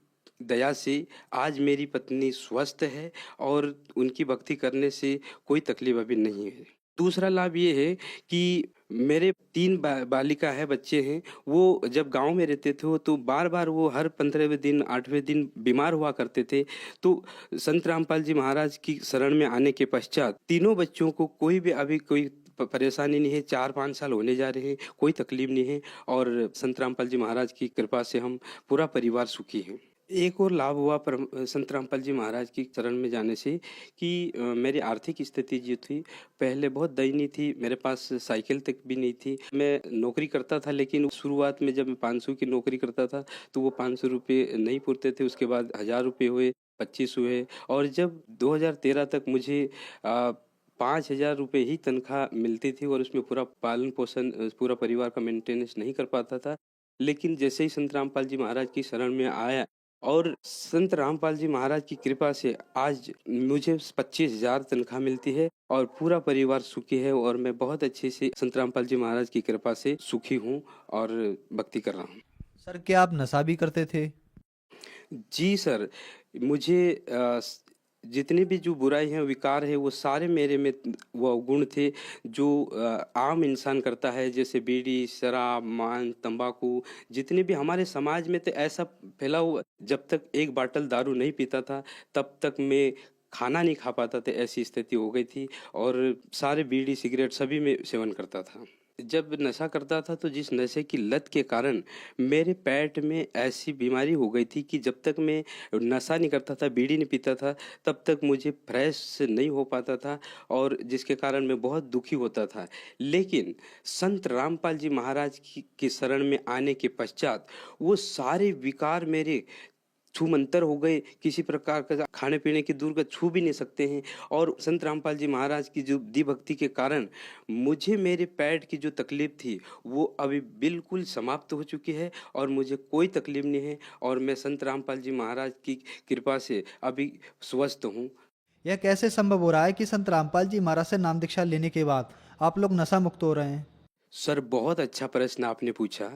S17: दया से आज मेरी पत्नी स्वस्थ है और उनकी भक्ति करने से कोई तकलीफ अभी नहीं है। दूसरा लाभ ये है कि मेरे 3 बालिका है, बच्चे हैं, वो जब गांव में रहते थे तो बार बार वो हर 15वें दिन 8वें दिन बीमार हुआ करते थे। तो संत रामपाल जी महाराज की शरण में आने के पश्चात तीनों बच्चों को कोई भी अभी कोई परेशानी नहीं है, 4-5 साल होने जा रहे हैं, कोई तकलीफ नहीं है, और संत रामपाल जी महाराज की कृपा से हम पूरा परिवार सुखी हैं। एक और लाभ हुआ संत रामपाल जी महाराज की शरण में जाने से कि मेरी आर्थिक स्थिति जो थी पहले बहुत दयनीय थी, मेरे पास साइकिल तक भी नहीं थी। मैं नौकरी करता था, लेकिन शुरुआत में जब मैं 500 की नौकरी करता था तो वो 500 रुपये नहीं पूरते थे, उसके बाद 1000 रुपये हुए, 25 हुए, और जब 2013 तक मुझे 5000 रुपये ही तनख्वाह मिलती थी और उसमें पूरा पालन पोषण, पूरा परिवार का मेंटेनेंस नहीं कर पाता था। लेकिन जैसे ही संत रामपाल जी महाराज की शरण में आया और संत रामपाल जी महाराज की कृपा से आज मुझे 25,000 तनख्वाह मिलती है और पूरा परिवार सुखी है, और मैं बहुत अच्छे से संत रामपाल जी महाराज की कृपा से सुखी हूँ और भक्ति कर रहा हूँ।
S16: सर क्या आप नशा भी करते थे?
S17: जी सर, मुझे जितने भी जो बुराई हैं, विकार है, वो सारे मेरे में वो गुण थे जो आम इंसान करता है, जैसे बीड़ी, शराब, मांस, तंबाकू। जितने भी हमारे समाज में तो ऐसा फैला हुआ, जब तक एक बाटल दारू नहीं पीता था तब तक मैं खाना नहीं खा पाता था, ऐसी स्थिति हो गई थी। और सारे बीड़ी सिगरेट सभी में सेवन करता था। जब नशा करता था तो जिस नशे की लत के कारण मेरे पेट में ऐसी बीमारी हो गई थी कि जब तक मैं नशा नहीं करता था, बीड़ी नहीं पीता था, तब तक मुझे फ्रेश नहीं हो पाता था, और जिसके कारण मैं बहुत दुखी होता था। लेकिन संत रामपाल जी महाराज की शरण में आने के पश्चात वो सारे विकार मेरे छूमंतर हो गए। किसी प्रकार का खाने पीने की दूर का छू भी नहीं सकते हैं। और संत रामपाल जी महाराज की जो दी भक्ति के कारण मुझे मेरे पेट की जो तकलीफ थी वो अभी बिल्कुल समाप्त हो चुकी है, और मुझे कोई तकलीफ नहीं है, और मैं संत रामपाल जी महाराज की कृपा से अभी स्वस्थ हूँ।
S16: यह कैसे संभव हो रहा है कि संत रामपाल जी महाराज से नाम दीक्षा लेने के बाद आप लोग नशा मुक्त हो रहे हैं?
S17: सर, बहुत अच्छा प्रश्न आपने पूछा।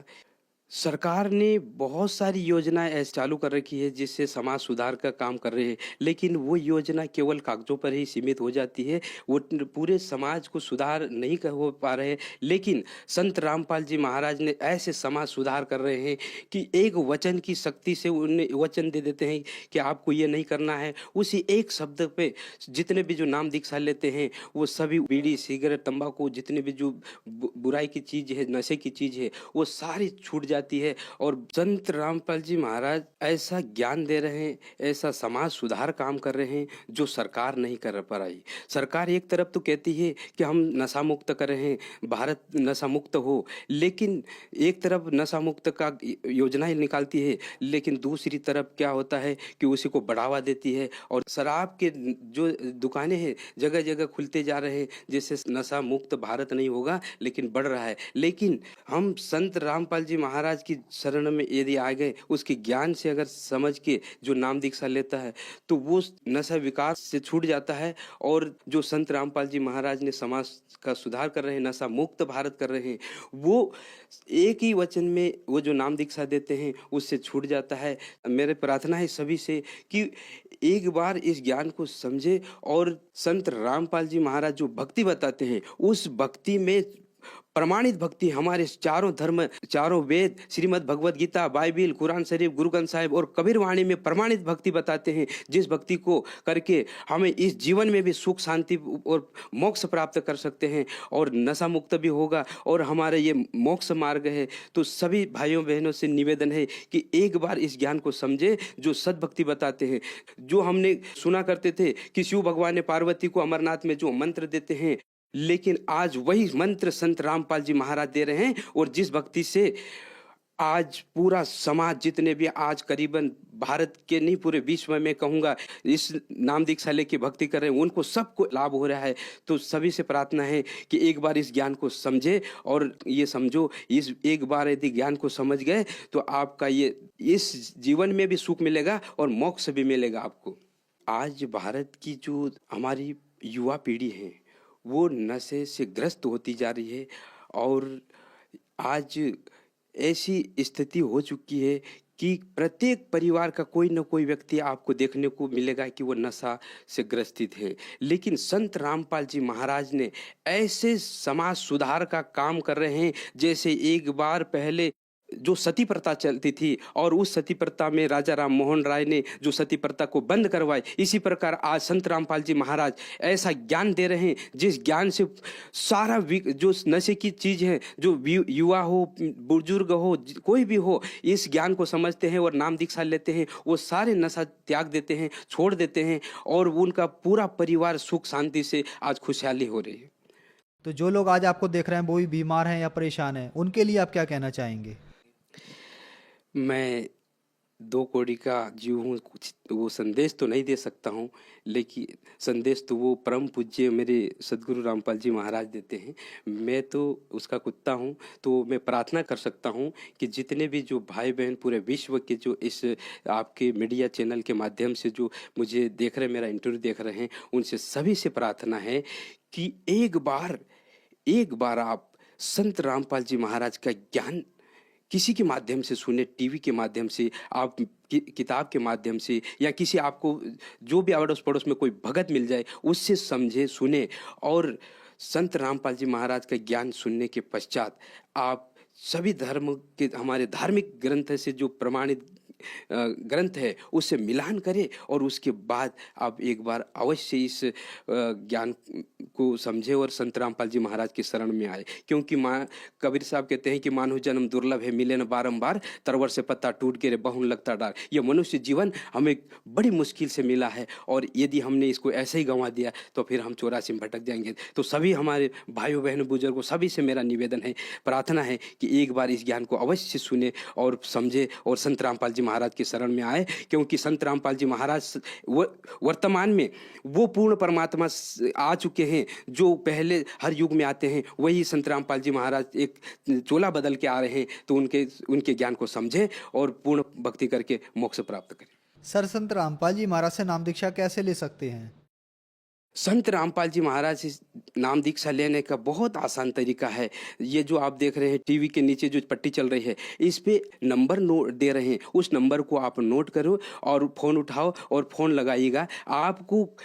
S17: सरकार ने बहुत सारी योजनाएं ऐसे चालू कर रखी है जिससे समाज सुधार का काम कर रहे हैं, लेकिन वो योजना केवल कागजों पर ही सीमित हो जाती है, वो पूरे समाज को सुधार नहीं हो पा रहे। लेकिन संत रामपाल जी महाराज ने ऐसे समाज सुधार कर रहे हैं कि एक वचन की शक्ति से उन्हें वचन दे देते हैं कि आपको ये नहीं करना है। उसी एक शब्द पे जितने भी जो नाम दीक्षा लेते हैं वो सभी बीड़ी, सिगरेट, तंबाकू, जितने भी जो बुराई की चीज़ है, नशे की चीज़ है, वो सारी छूट जाती है। और संत रामपाल जी महाराज ऐसा ज्ञान दे रहे हैं, ऐसा समाज सुधार काम कर रहे हैं जो सरकार नहीं कर पा रही। सरकार एक तरफ तो कहती है कि हम नशा मुक्त कर रहे हैं, भारत नशा मुक्त हो, लेकिन एक तरफ नशा मुक्त का योजनाएं निकालती है, लेकिन दूसरी तरफ क्या होता है कि उसी को बढ़ावा देती है। और शराब के जो दुकानें हैं जगह जगह खुलते जा रहे हैं, जिससे नशा मुक्त भारत नहीं होगा लेकिन बढ़ रहा है। लेकिन हम संत रामपाल जी महाराज की शरण में यदि आ गए, उसके ज्ञान से अगर समझ के जो नाम दीक्षा लेता है तो वो नशा विकास से छूट जाता है। और जो संत रामपाल जी महाराज ने समाज का सुधार कर रहे हैं, नशा मुक्त भारत कर रहे हैं, वो एक ही वचन में वो जो नाम दीक्षा देते हैं उससे छूट जाता है। मेरे प्रार्थना है सभी से कि एक बार इस ज्ञान को समझे, और संत रामपाल जी महाराज जो भक्ति बताते हैं उस भक्ति में प्रमाणित भक्ति, हमारे चारों धर्म, चारों वेद, श्रीमद् भगवद गीता, बाइबिल, कुरान शरीफ, गुरु ग्रंथ साहिब और कबीर वाणी में प्रमाणित भक्ति बताते हैं, जिस भक्ति को करके हमें इस जीवन में भी सुख, शांति और मोक्ष प्राप्त कर सकते हैं, और नशा मुक्त भी होगा, और हमारे ये मोक्ष मार्ग है। तो सभी भाइयों बहनों से निवेदन है कि एक बार इस ज्ञान को समझे जो सद्भक्ति बताते हैं। जो हमने सुना करते थे कि शिव भगवान ने पार्वती को अमरनाथ में जो मंत्र देते हैं, लेकिन आज वही मंत्र संत रामपाल जी महाराज दे रहे हैं, और जिस भक्ति से आज पूरा समाज, जितने भी आज करीबन भारत के नहीं पूरे विश्व में कहूँगा इस नाम दीक्षा लेके भक्ति कर रहे हैं, उनको सबको लाभ हो रहा है। तो सभी से प्रार्थना है कि एक बार इस ज्ञान को समझे, और ये समझो, इस एक बार यदि ज्ञान को समझ गए तो आपका ये इस जीवन में भी सुख मिलेगा और मोक्ष भी मिलेगा आपको। आज भारत की जो हमारी युवा पीढ़ी है वो नशे से ग्रस्त होती जा रही है, और आज ऐसी स्थिति हो चुकी है कि प्रत्येक परिवार का कोई न कोई व्यक्ति आपको देखने को मिलेगा कि वो नशा से ग्रसित है। लेकिन संत रामपाल जी महाराज ने ऐसे समाज सुधार का काम कर रहे हैं, जैसे एक बार पहले जो सती प्रथा चलती थी, और उस सती प्रथा में राजा राम मोहन राय ने जो सती प्रथा को बंद करवाई, इसी प्रकार आज संत रामपाल जी महाराज ऐसा ज्ञान दे रहे हैं जिस ज्ञान से सारा जो नशे की चीज़ है, जो युवा हो, बुजुर्ग हो, कोई भी हो, इस ज्ञान को समझते हैं और नाम दीक्षा लेते हैं, वो सारे नशा त्याग देते हैं, छोड़ देते हैं, और उनका पूरा परिवार सुख शांति से आज खुशहाली हो रही है।
S16: तो जो लोग आज आपको देख रहे हैं वो भी बीमार हैं या परेशान हैं, उनके लिए आप क्या कहना चाहेंगे?
S17: मैं 2 कौड़ी का जीव हूँ, कुछ वो संदेश तो नहीं दे सकता हूँ, लेकिन संदेश तो वो परम पूज्य मेरे सदगुरु रामपाल जी महाराज देते हैं। मैं तो उसका कुत्ता हूँ, तो मैं प्रार्थना कर सकता हूँ कि जितने भी जो भाई बहन पूरे विश्व के जो इस आपके मीडिया चैनल के माध्यम से जो मुझे देख रहे हैं, मेरा इंटरव्यू देख रहे हैं, उनसे सभी से प्रार्थना है कि एक बार आप संत रामपाल जी महाराज का ज्ञान किसी के माध्यम से सुने, टीवी के माध्यम से, आप किताब के माध्यम से, या किसी आपको जो भी अड़ोस पड़ोस में कोई भगत मिल जाए उससे समझे, सुने, और संत रामपाल जी महाराज का ज्ञान सुनने के पश्चात आप सभी धर्म के, हमारे धार्मिक ग्रंथ से जो प्रमाणित ग्रंथ है उससे मिलान करें, और उसके बाद आप एक बार अवश्य इस ज्ञान को समझे और संत रामपाल जी महाराज की शरण में आए। क्योंकि माँ कबीर साहब कहते हैं कि मानव जन्म दुर्लभ है, मिले न बारंबार, तरवर से पत्ता टूट गिरे बहुन लगता डार। यह मनुष्य जीवन हमें बड़ी मुश्किल से मिला है, और यदि हमने इसको ऐसे ही गंवा दिया तो फिर हम 84 में भटक जाएंगे। तो सभी हमारे भाइयों बहनों बुजुर्गों सभी से मेरा निवेदन है, प्रार्थना है कि एक बार इस ज्ञान को अवश्य सुने और समझे और संत रामपाल जी महाराज की शरण में आए। क्योंकि संत रामपाल जी महाराज वर्तमान में वो पूर्ण परमात्मा आ चुके हैं जो पहले हर युग में आते हैं, वही संत रामपाल जी महाराज एक चोला बदल के आ रहे हैं। तो उनके ज्ञान को समझें और पूर्ण भक्ति करके मोक्ष प्राप्त करें।
S16: सर, संत रामपाल जी महाराज से नाम दीक्षा कैसे ले सकते हैं?
S17: संत रामपाल जी महाराज से नाम दीक्षा लेने का बहुत आसान तरीका है। ये जो आप देख रहे हैं टीवी के नीचे जो पट्टी चल रही है, इस पे नंबर नोट दे रहे हैं, उस नंबर को आप नोट करो और फ़ोन उठाओ और फ़ोन लगाइएगा। आपको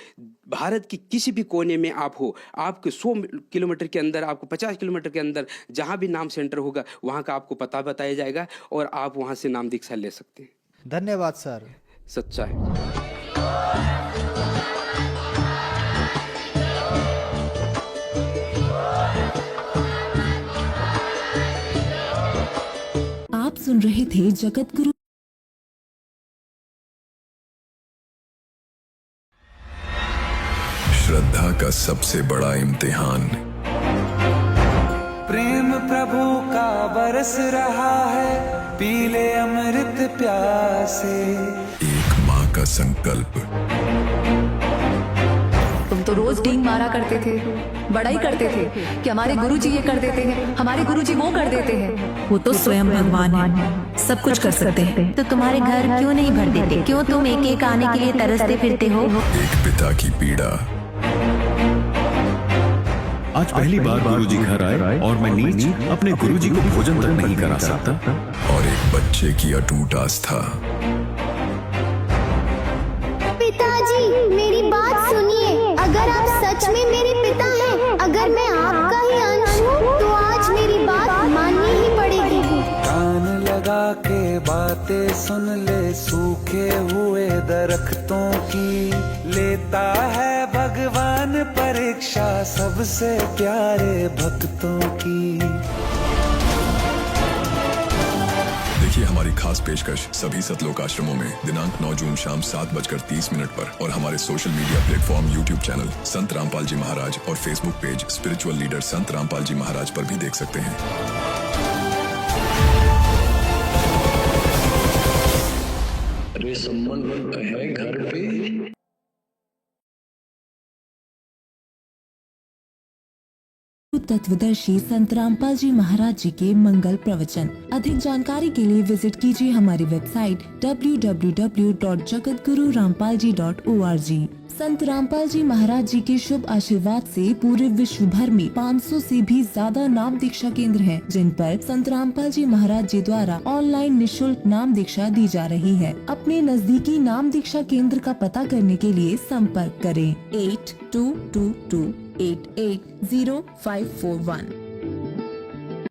S17: भारत की किसी भी कोने में आप हो, आपके 100 किलोमीटर के अंदर, आपको 50 किलोमीटर के अंदर जहाँ भी नाम सेंटर होगा वहाँ का आपको पता बताया जाएगा और आप वहाँ से नाम दीक्षा ले सकते हैं।
S16: धन्यवाद सर।
S17: सच्चा है।
S5: आप सुन रहे थे जगत गुरु।
S2: श्रद्धा का सबसे बड़ा इम्तिहान।
S3: प्रेम प्रभु का बरस रहा है, पीले अमृत प्यासे।
S2: एक माँ का संकल्प।
S4: तुम तो रोज डींग मारा करते थे, बड़ाई करते थे कि हमारे गुरुजी ये कर देते हैं, हमारे गुरुजी वो कर देते हैं।
S5: वो तो स्वयं भगवान है, सब कुछ कर सकते हैं।
S6: तो तुम्हारे घर क्यों नहीं भर देते? क्यों तुम एक एक आने के लिए तरसते फिरते हो?
S2: एक पिता की पीड़ा।
S18: आज पहली बार गुरुजी घर आए और मैं नीच अपने गुरुजी को भोजन तक नहीं करा सकता।
S2: और एक बच्चे की अटूट आस्था।
S8: पिताजी, मेरी बात सुनिए। अगर आप सच में मेरे पिता हैं, अगर मैं आपका ही अंश हूँ, तो आज मेरी बात माननी ही पड़ेगी।
S3: कान लगा के बातें सुन ले, सूखे हुए दरख्तों की लेता है भगवान परीक्षा सबसे प्यारे भक्तों की।
S2: देखिए हमारी खास पेशकश सभी सतलोक आश्रमों में दिनांक 9 जून शाम 7:30 पर और हमारे social media platform YouTube channel संत रामपाल जी महाराज और फेसबुक पेज स्पिरिचुअल लीडर संत रामपाल जी महाराज पर भी देख सकते हैं।
S9: अरे संबंध है घर पे।
S5: तत्वदर्शी संत रामपाल जी महाराज जी के मंगल प्रवचन। अधिक जानकारी के लिए विजिट कीजिए हमारी वेबसाइट www.jagatgururampalji.org। संत रामपाल जी महाराज जी के शुभ आशीर्वाद से पूरे विश्व भर में 500 से भी ज्यादा नाम दीक्षा केंद्र हैं, जिन पर संत रामपाल जी महाराज जी द्वारा ऑनलाइन निशुल्क नाम दीक्षा दी जा रही है। अपने नजदीकी नाम दीक्षा केंद्र का पता करने के लिए संपर्क करें 8222880541।